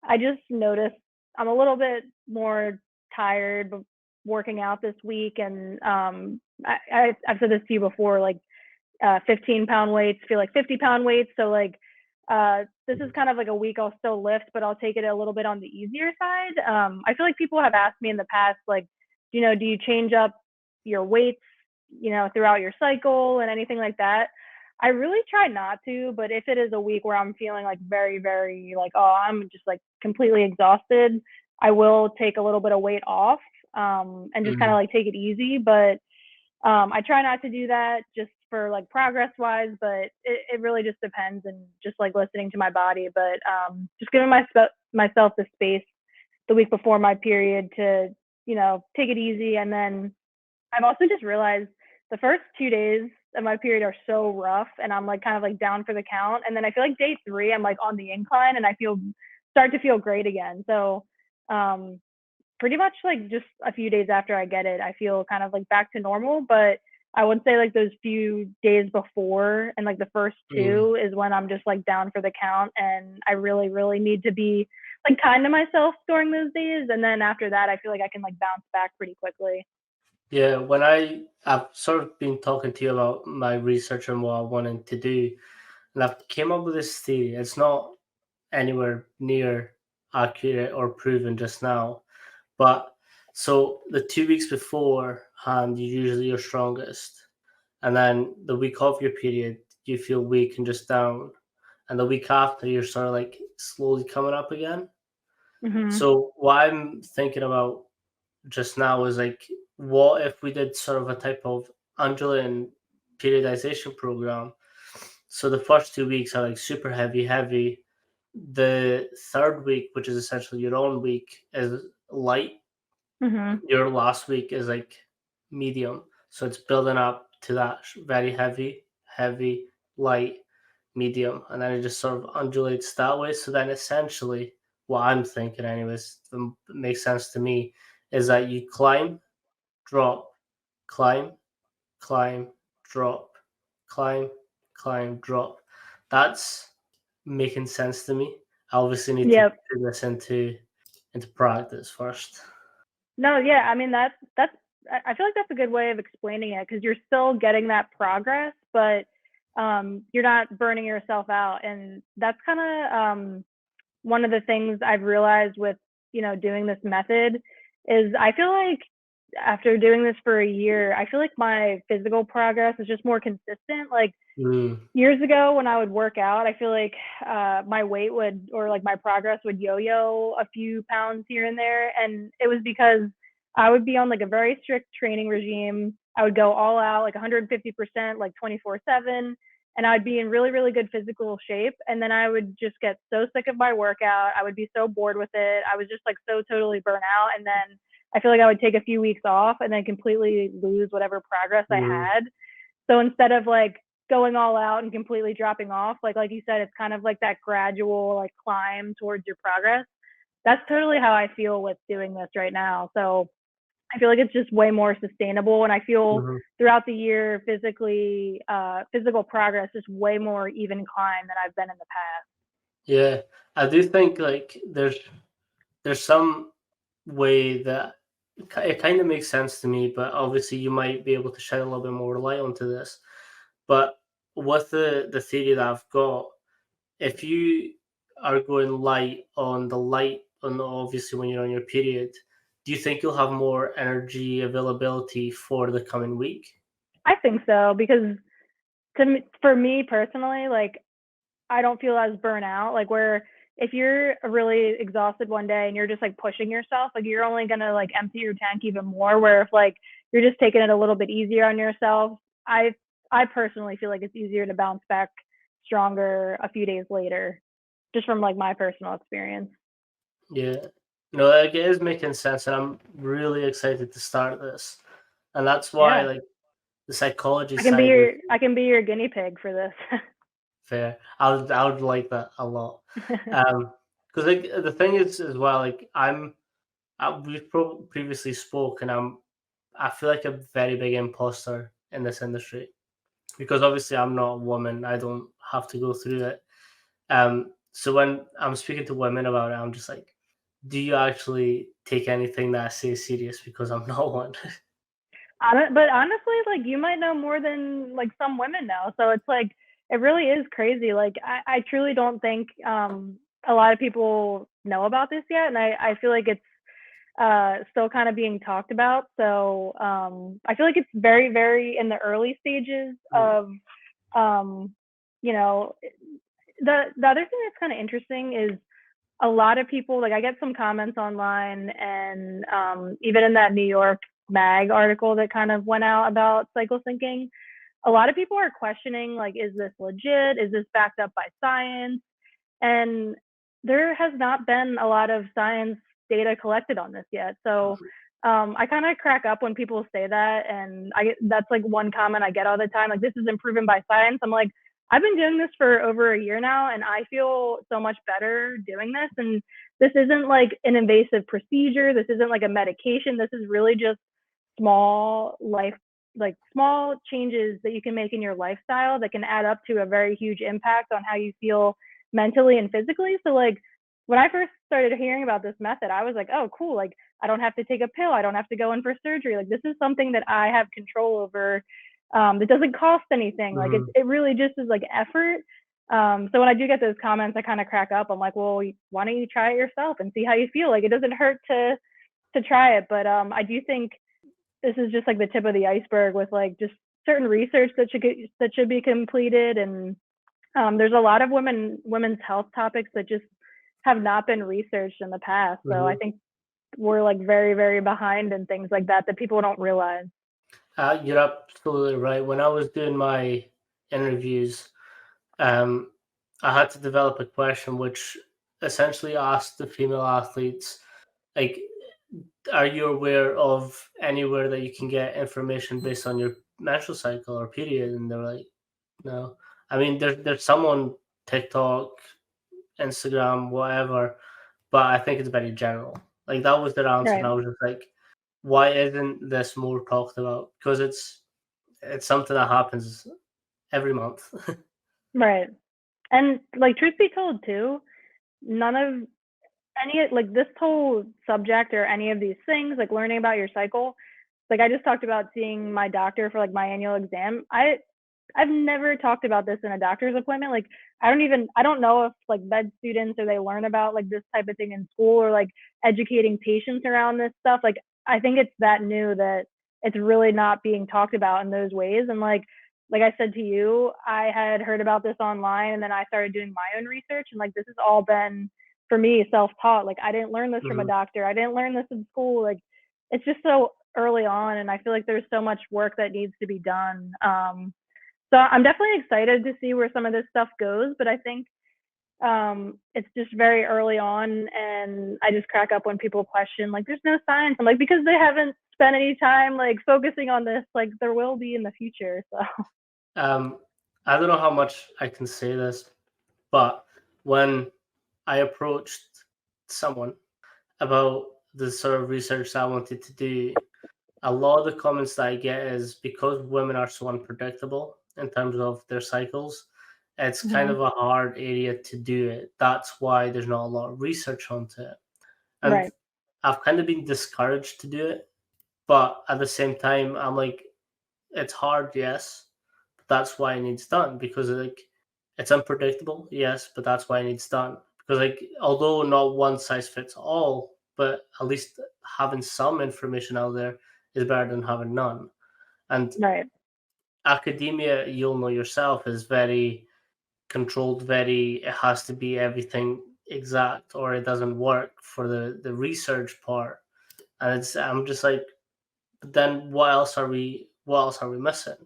I just noticed I'm a little bit more tired working out this week, and I've said this to you before, like 15-pound weights feel like 50-pound weights. So like this is kind of like a week I'll still lift, but I'll take it a little bit on the easier side. I feel like people have asked me in the past, like, do you change up your weights, throughout your cycle and anything like that? I really try not to, but if it is a week where I'm feeling like very, very like, oh, I'm just like completely exhausted, I will take a little bit of weight off, and just kind of Mm. like take it easy. But I try not to do that just for like progress wise, but it really just depends, and just like listening to my body. But just giving myself the space the week before my period to, take it easy. And then I've also just realized the first 2 days of my period are so rough, and I'm like kind of like down for the count. And then I feel like day three, I'm like on the incline, and I start to feel great again. So um, pretty much like just a few days after I get it, I feel kind of like back to normal. But I would say like those few days before and like the first Mm. two is when I'm just like down for the count, and I really, really need to be like kind to myself during those days. And then after that, I feel like I can like bounce back pretty quickly. Yeah, I've sort of been talking to you about my research and what I wanted to do, and I've came up with this theory. It's not anywhere near accurate or proven just now, but so the 2 weeks beforehand, you're usually your strongest, and then the week of your period, you feel weak and just down, and the week after, you're sort of like slowly coming up again. Hmm. So what I'm thinking about just now is like, what if we did sort of a type of undulating periodization program? So the first 2 weeks are like super heavy, heavy. The third week, which is essentially your own week, is light. Hmm. Your last week is like medium. So it's building up to that very heavy, heavy, light, medium, and then it just sort of undulates that way. So then essentially, what I'm thinking, anyways, that makes sense to me, is that you climb, drop, climb, climb, drop, climb, climb, drop. That's making sense to me. I obviously need to Yep. put this into practice first. No, yeah. I mean, that's I feel like that's a good way of explaining it, because you're still getting that progress, but you're not burning yourself out. And that's kind of one of the things I've realized with, doing this method is I feel like after doing this for a year, I feel like my physical progress is just more consistent. Like Mm, years ago when I would work out, I feel like my weight would, or like my progress would yo-yo a few pounds here and there, and it was because I would be on like a very strict training regime. I would go all out, like 150%, like 24/7, and I'd be in really, really good physical shape. And then I would just get so sick of my workout. I would be so bored with it. I was just like so totally burnt out, and then I feel like I would take a few weeks off and then completely lose whatever progress I mm, had. So instead of like going all out and completely dropping off, like you said, it's kind of like that gradual like climb towards your progress. That's totally how I feel with doing this right now. So I feel like it's just way more sustainable, and I feel mhm. throughout the year physical progress is way more even climb than I've been in the past. Yeah, I do think like there's some way that it kind of makes sense to me, but obviously you might be able to shed a little bit more light onto this. But with the theory that I've got, if you are going light on obviously when you're on your period, do you think you'll have more energy availability for the coming week? I think so, because for me personally, like I don't feel as burnt out. Like where if you're really exhausted one day and you're just like pushing yourself, like you're only gonna like empty your tank even more. Where if like you're just taking it a little bit easier on yourself, I I personally feel like it's easier to bounce back stronger a few days later, just from like my personal experience. Yeah. No, like it is making sense, and I'm really excited to start this. And that's why Yeah, like the psychology side is I can be your guinea pig for this. Fair. I would like that a lot. Because like the thing is as well, like we've previously spoke, and I feel like a very big imposter in this industry because obviously I'm not a woman. I don't have to go through it. So when I'm speaking to women about it, I'm just like, do you actually take anything that I say serious? Because I'm not one. But honestly, like you might know more than like some women know. So it's like it really is crazy. Like I truly don't think a lot of people know about this yet, and I feel like it's still kind of being talked about. So I feel like it's very, very in the early stages Mm, of, um, you know, the other thing that's kind of interesting is a lot of people, like I get some comments online, and even in that New York Mag article that kind of went out about cycle syncing, a lot of people are questioning, like, is this legit? Is this backed up by science? And there has not been a lot of science data collected on this yet. So I kind of crack up when people say that, and that's like one comment I get all the time, like this isn't proven by science. I'm like, I've been doing this for over a year now, and I feel so much better doing this. And this isn't like an invasive procedure. This isn't like a medication. This is really just small life, like small changes that you can make in your lifestyle that can add up to a very huge impact on how you feel mentally and physically. So like when I first started hearing about this method, I was like, oh, cool. Like I don't have to take a pill. I don't have to go in for surgery. Like this is something that I have control over. That doesn't cost anything. Like mhm. it really just is like effort. So when I do get those comments, I kind of crack up. I'm like, well, why don't you try it yourself and see how you feel? Like it doesn't hurt to try it. But I do think this is just like the tip of the iceberg with like just certain research that should be completed. And there's a lot of women's health topics that just have not been researched in the past. So I Mhm. think we're like very, very behind in things like that people don't realize. You're absolutely right. When I was doing my interviews, um, I had to develop a question which essentially asked the female athletes, like, are you aware of anywhere that you can get information based on your menstrual cycle or period? And they're like, no. I mean, there's some on TikTok, Instagram, whatever, but I think it's very general. Like that was their answer, and Right. I was just like, why isn't this more talked about? Because it's something that happens every month. Right. And like truth be told too, none of any like this whole subject or any of these things, like learning about your cycle, like I just talked about seeing my doctor for like my annual exam. I've never talked about this in a doctor's appointment. Like I don't know if like med students or they learn about like this type of thing in school or like educating patients around this stuff. Like I think it's that new that it's really not being talked about in those ways. And like I said to you, I had heard about this online, and then I started doing my own research, and like this has all been for me self-taught. Like I didn't learn this from a Mhm. doctor. I didn't learn this in school. Like it's just so early on, and I feel like there's so much work that needs to be done. So I'm definitely excited to see where some of this stuff goes, but I think it's just very early on, and I just crack up when people question like, "There's no science." I'm like, because they haven't spent any time like focusing on this. Like there will be in the future. So Um, I don't know how much I can say this, but when I approached someone about the sort of research that I wanted to do, a lot of the comments that I get is because women are so unpredictable in terms of their cycles, it's kind mm-hmm. of a hard area to do it. That's why there's not a lot of research onto it. And Right, I've kind of been discouraged to do it, but at the same time, I'm like, it's hard, yes, but that's why it needs done because like it's unpredictable, yes, but that's why it needs done because like although not one size fits all, but at least having some information out there is better than having none. And right, academia, you'll know yourself, is very controlled. Very, it has to be everything exact, or it doesn't work for the research part. And it's I'm just like, but then what else are we? What else are we missing?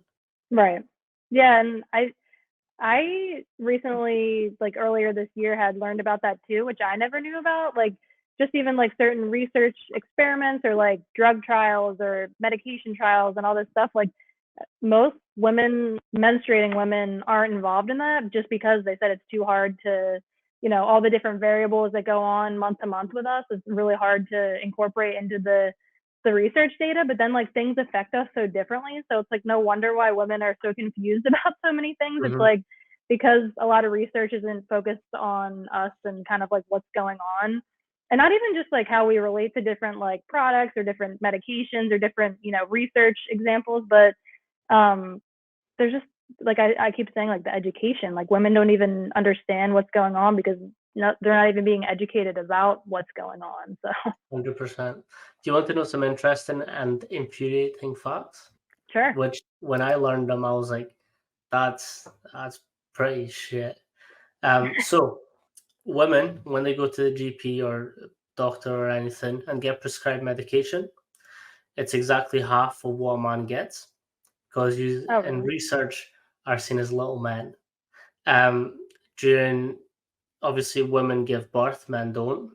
right. Yeah, and I recently, like earlier this year, had learned about that too, which I never knew about. Like, just even like certain research experiments or like drug trials or medication trials and all this stuff. Like, most women, menstruating women, aren't involved in that just because they said it's too hard to, all the different variables that go on month to month with us. It's really hard to incorporate into the research data, but then like things affect us so differently. So it's like no wonder why women are so confused about so many things. It's Mm-hmm. like because a lot of research isn't focused on us and kind of like what's going on. And not even just like how we relate to different like products or different medications or different, research examples, but um there's just like I keep saying like the education, like women don't even understand what's going on because they're not even being educated about what's going on. So 100%. Do you want to know some interesting and infuriating facts? sure. Which, when I learned them, I was like, that's pretty shit. So women, when they go to the GP or doctor or anything and get prescribed medication, it's exactly half of what a man gets because you Oh in really? research are seen as little men. Um, during obviously women give birth, men don't.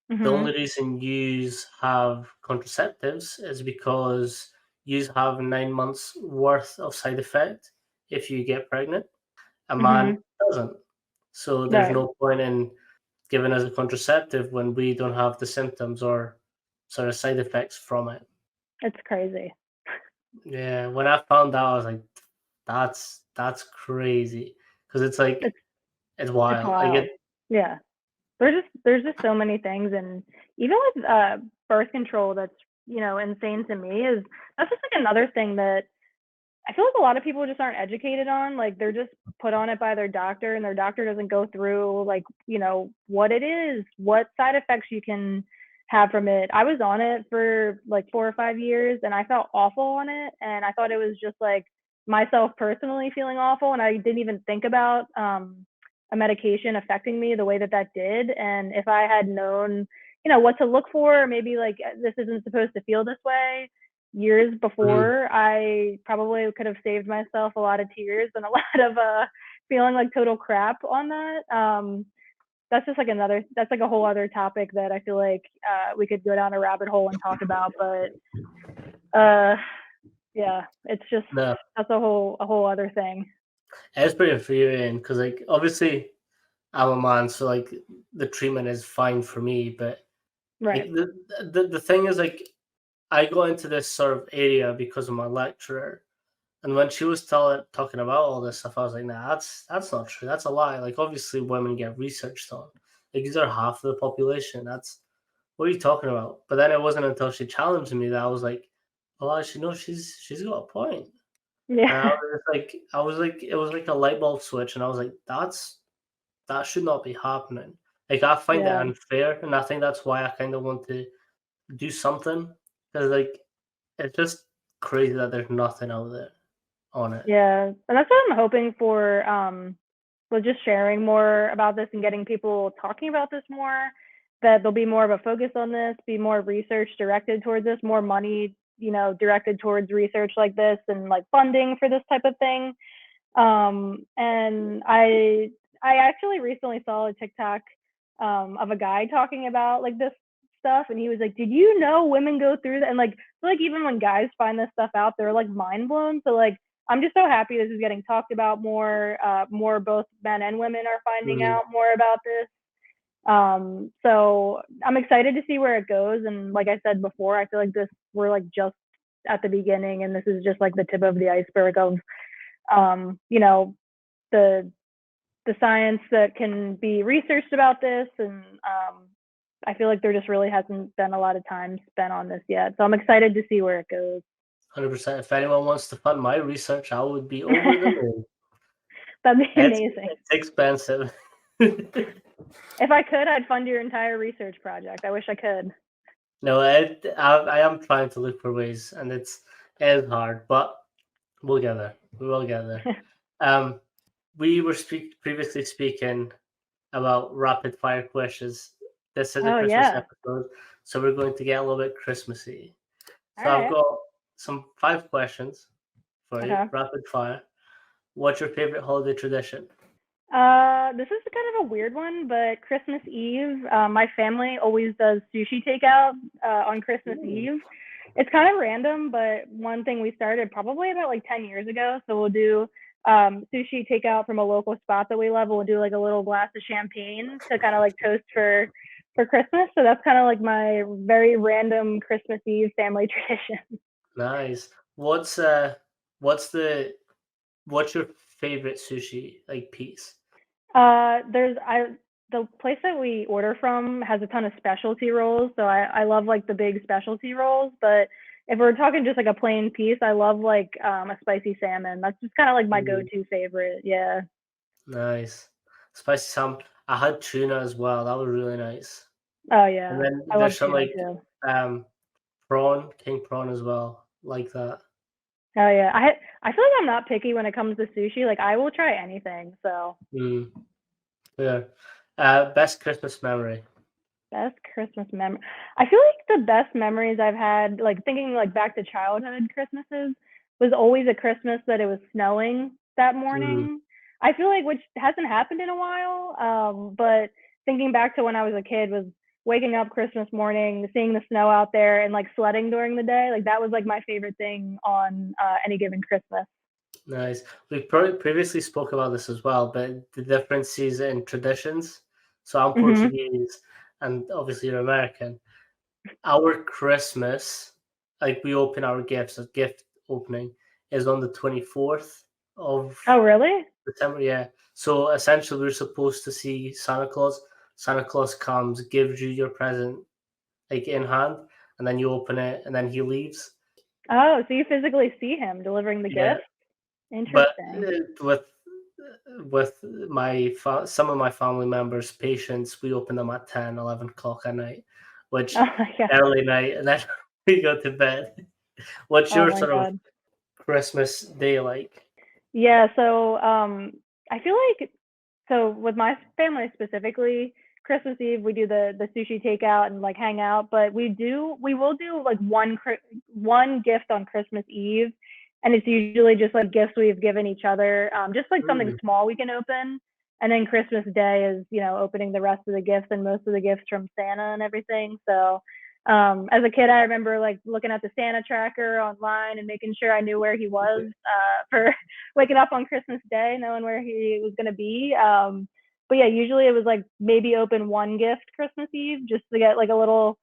The Mhm. only reason yous have contraceptives is because yous have 9 months worth of side effect if you get pregnant. A man Mhm. doesn't. So there's Right. no point in giving us a contraceptive when we don't have the symptoms or sort of side effects from it. It's crazy. Yeah, when I found out, I was like, that's crazy because it's like It's it's it's wild. I get wild. Yeah. There's just so many things, and even with birth control that's, insane to me is that's just like another thing that I feel like a lot of people just aren't educated on. Like they're just put on it by their doctor, and their doctor doesn't go through like, what it is, what side effects you can have from it. I was on it for like 4 or 5 years and I felt awful on it. And I thought it was just like myself personally feeling awful. And I didn't even think about a medication affecting me the way that that did. And if I had known, what to look for, maybe like this isn't supposed to feel this way, years Mhm. before, I probably could have saved myself a lot of tears and a lot of feeling like total crap on that. That's just like that's like a whole other topic that I feel like we could go down a rabbit hole and talk about. But uh, yeah, it's just No, that's a whole other thing. it's pretty infuriating because like obviously I'm a man, so like the treatment is fine for me, but like Right. the thing is like I got into this sort of area because of my lecturer. And when she was talking about all this stuff, I was like, nah, that's not true. That's a lie. Like obviously women get researched on. Like these are half of the population. That's what are you talking about? But then it wasn't until she challenged me that I was like, well, actually no, she's got a point. And I Yeah. was just like it was like a light bulb switch and I was like, that should not be happening. Like I find it Yeah. unfair and I think that's why I kind of want to do something because like it's just crazy that there's nothing out there on it. Yeah. And that's what I'm hoping for. Was just sharing more about this and getting people talking about this more, that there'll be more of a focus on this, be more research directed towards this, more money, directed towards research like this and like funding for this type of thing. And I actually recently saw a TikTok of a guy talking about like this stuff, and he was like, "Did you know women go through that?" And like even when guys find this stuff out, they're like mind blown. So like I'm just so happy this is getting talked about more. More both men and women are finding Mhm. out more about this. So I'm excited to see where it goes. And like I said before, I feel like we're like just at the beginning, and this is just like the tip of the iceberg of um, you know, the the science that can be researched about this. And I feel like there just really hasn't been a lot of time spent on this yet. So I'm excited to see where it goes. 100%. If anyone wants to fund my research, I would be over the moon. That'd be amazing. It's expensive. If I could, I'd fund your entire research project. I wish I could. No, I am trying to look for ways, and it is hard, but we'll get there. We will get there. Um, we were previously speaking about rapid fire questions. This is a Oh Christmas yeah. episode, so we're going to get a little bit Christmassy. All So I've right. got some 5 questions for you, Okay. rapid fire. What's your favorite holiday tradition? This is kind of a weird one, but Christmas Eve, my family always does sushi takeout on Christmas Ooh. Eve. It's kind of random, but one thing we started probably about like 10 years ago. So we'll do sushi takeout from a local spot that we love. We'll do like a little glass of champagne to kind of like toast for Christmas. So that's kind of like my very random Christmas Eve family tradition. Nice. What's your favorite sushi like piece? There's I the place that we order from has a ton of specialty rolls, so I love like the big specialty rolls. But if we're talking just like a plain piece, I love like a spicy salmon. That's just kind of like my Mm, go-to favorite. Yeah. nice. Spicy salmon. I had tuna as well. That was really nice. Oh And yeah, then I love there's some tuna like too. um prawn, king prawn as well, like that. Oh yeah, I feel like I'm not picky when it comes to sushi. Like I will try anything. So Mm, yeah. Best Christmas memory. best Christmas memory. I feel like the best memories I've had, like thinking like back to childhood Christmases, was always a Christmas that it was snowing that Mm, morning. I feel like which hasn't happened in a while. But thinking back to when I was a kid was waking up Christmas morning, seeing the snow out there, and like sledding during the day. Like that was like my favorite thing on any given Christmas. nice. We previously spoke about this as well, but the differences in traditions. So I'm Hmm. Portuguese, and obviously you're American. Our Christmas, like we open our gifts, a gift opening is on the 24th of Oh really? December. Yeah. So essentially, we're supposed to see Santa Claus. Santa Claus comes, gives you your present, like in hand, and then you open it, and then he leaves. Oh, so you physically see him delivering the Yeah. gift? But Interesting. with some of my family members' patients, we open them at 10, 11 o'clock at night, which Oh my god. early night, and then we go to bed. What's Oh your my sort of god. Christmas day like? Yeah, so I feel like so with my family specifically, Christmas Eve we do the sushi takeout and like hang out, but we will do like one gift on Christmas Eve, and it's usually just like gifts we've given each other, just like something Mm, small we can open. And then Christmas Day is, opening the rest of the gifts and most of the gifts from Santa and everything. So as a kid, I remember like looking at the Santa tracker online and making sure I knew where he was for waking up on Christmas Day, knowing where he was going to be. But yeah, usually it was like maybe open one gift Christmas Eve just to get like a little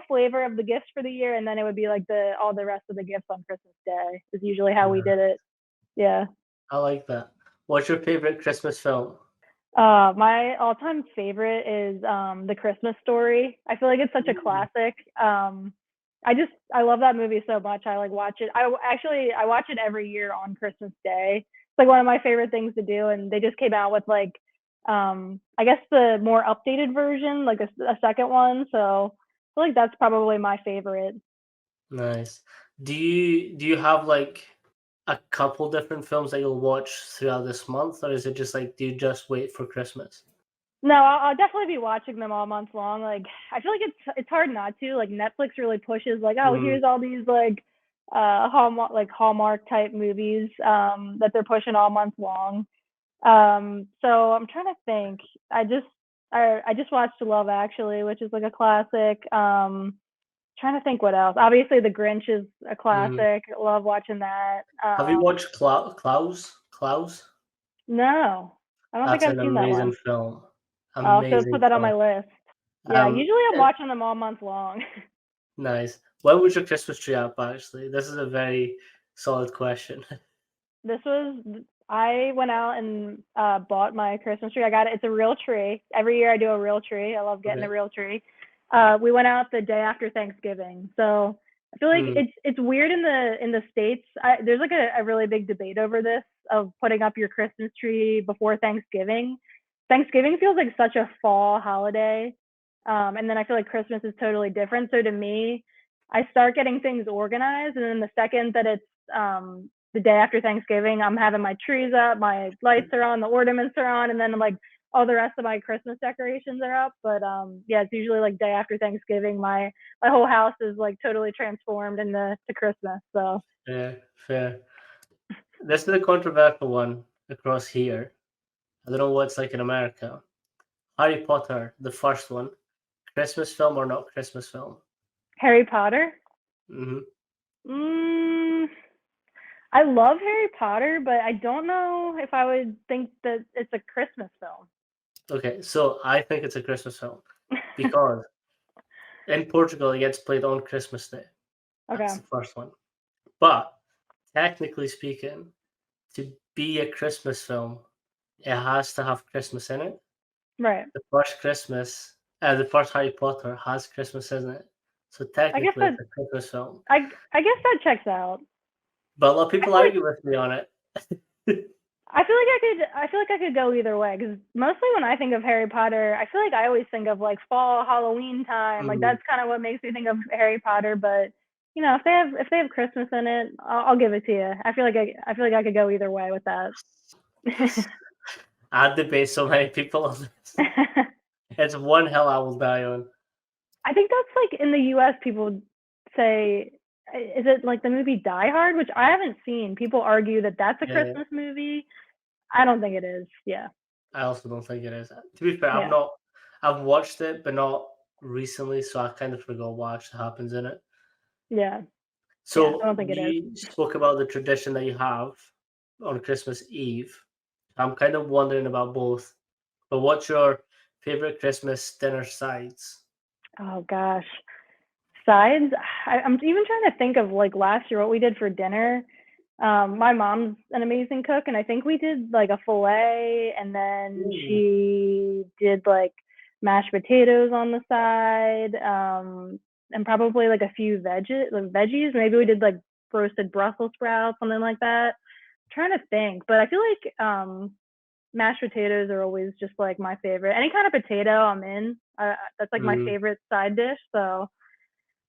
flavor of the gifts for the year, and then it would be like the all the rest of the gifts on Christmas Day is usually how we yeah, did it. Yeah. I like that. What's your favorite Christmas film? My all-time favorite is The Christmas Story. I feel like it's such a Mm, classic. I love that movie so much. I like watch it. I watch it every year on Christmas Day. It's like one of my favorite things to do. And they just came out with like I guess the more updated version, like a second one. So I feel like that's probably my favorite. nice. Do you have like a couple different films that you'll watch throughout this month, or is it just like do you just wait for Christmas? No, I'll definitely be watching them all month long. Like I feel like it's hard not to. Like Netflix really pushes like, oh, Mm, here's all these like Hallmark type movies that they're pushing all month long. So I'm trying to think. I just watched Love Actually, which is like a classic. Trying to think what else. Obviously The Grinch is a mm. classic. Love watching that. Have you watched Klaus? Klaus? No. I don't think That's I've an seen that amazing one. film. I'll have to put Amazing that on my film. list. Yeah, Um, usually I'm eh, watching them all month long. nice. When was your Christmas tree up, actually? This is a very solid question. This was I went out and bought my Christmas tree. I got it. It's a real tree. Every year I do a real tree. I love getting a Okay. real tree. We went out the day after Thanksgiving. So I feel like Mm, it's weird in the states. There's like a really big debate over this of putting up your Christmas tree before Thanksgiving. Thanksgiving feels like such a fall holiday, and then I feel like Christmas is totally different. So to me, I start getting things organized, and then the second that it's the day after Thanksgiving, I'm having my trees up, my lights are on, the ornaments are on, and then like all the rest of my Christmas decorations are up. But yeah, it's usually like day after Thanksgiving, my whole house is like totally transformed into to Christmas. So fair, fair. This is a controversial one across here. I don't know what it's like in America. Harry Potter, the first one, Christmas film or not Christmas film? Harry Potter. Hmm. Mm, I love Harry Potter, but I don't know if I would think that it's a Christmas film. Okay, so I think it's a Christmas film because in Portugal it gets played on Christmas Day. That's Okay, the first one. But technically speaking, to be a Christmas film, it has to have Christmas in it. right. The first Harry Potter has Christmas in it. So I guess technically that it's a Christmas film. I guess that checks out. But a lot of I people feel like argue with me on it. I feel like I could go either way because mostly when I think of Harry Potter, I feel like I always think of like fall, Halloween time. Like Mm. that's kind of what makes me think of Harry Potter. But if they have Christmas in it, I'll give it to you. I feel like I could go either way with that. I debate so many people on this. It's one hill I will die on. I think that's like in the U.S. people say, is it like the movie Die Hard, which I haven't seen. People argue that that's a Yeah, Christmas movie. I don't think it is. Yeah, I also don't think it is. To be fair, yeah, I've watched it, but not recently, so I kind of forgot what actually happens in it. yeah, yeah. I So don't think it is. you spoke about the tradition that you have on Christmas Eve. I'm kind of wondering about both. But what's your favorite Christmas dinner sides? Oh gosh. Sides, I'm even trying to think of like last year what we did for dinner. My mom's an amazing cook, and I think we did like a fillet, and then Ooh. she did like mashed potatoes on the side, and probably like a few veggies. Maybe we did like roasted Brussels sprouts, something like that. I'm trying to think, but I feel like mashed potatoes are always just like my favorite. Any kind of potato, I'm in. That's like my Mm, favorite side dish. So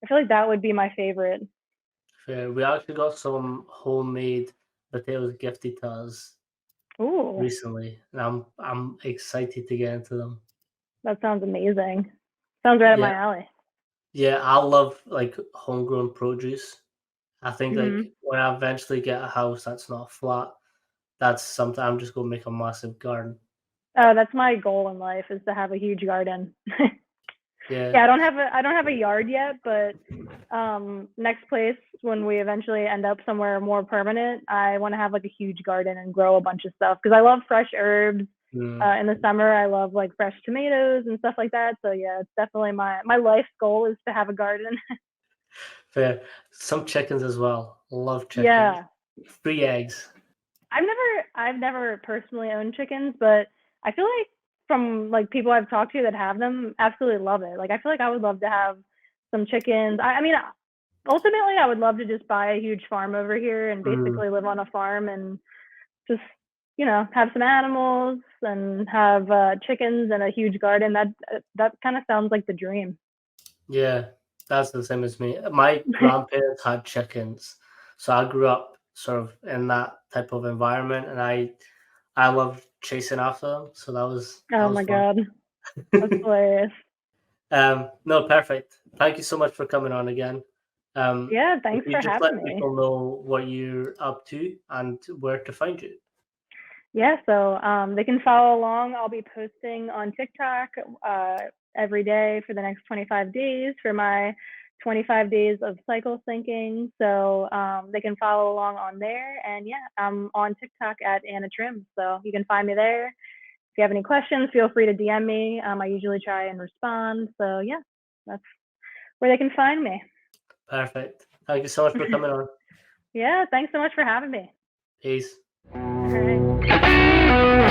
I feel like that would be my favorite. fair. We actually got some homemade potatoes gifted to us Ooh, recently, and I'm excited to get into them. that sounds amazing. Sounds right up Yeah, my alley. yeah, I love like homegrown produce. I think Hmm. like when I eventually get a house that's not flat, that's something I'm just gonna make a massive garden. Oh, that's my goal in life is to have a huge garden. Yeah. Yeah, I don't have a yard yet, but next place when we eventually end up somewhere more permanent, I want to have like a huge garden and grow a bunch of stuff because I love fresh herbs. Mm, In the summer, I love like fresh tomatoes and stuff like that. So yeah, it's definitely my life's goal is to have a garden. fair. Some chickens as well. Love chickens. Yeah, Free eggs. I've never personally owned chickens, but I feel like from like people I've talked to that have them, absolutely love it. Like I feel like I would love to have some chickens. I mean, ultimately, I would love to just buy a huge farm over here and Mm, basically live on a farm and just have some animals and have chickens and a huge garden. That kind of sounds like the dream. yeah, that's the same as me. My grandparents had chickens, so I grew up sort of in that type of environment, and I loved chasing after them. So that Oh was my fun. god, that's hilarious. No, perfect. Thank you so much for coming on again. Yeah, If thanks you for just let having me. people know what you're up to and where to find you. Yeah, so they can follow along. I'll be posting on TikTok every day for the next 25 days for my 25 days of cycle syncing. So they can follow along on there. And yeah, I'm on TikTok at Anna Trim. So you can find me there. If you have any questions, feel free to DM me. I usually try and respond. So yeah, that's where they can find me. Perfect. Thank you so much for coming on. Yeah, thanks so much for having me. Peace. All right.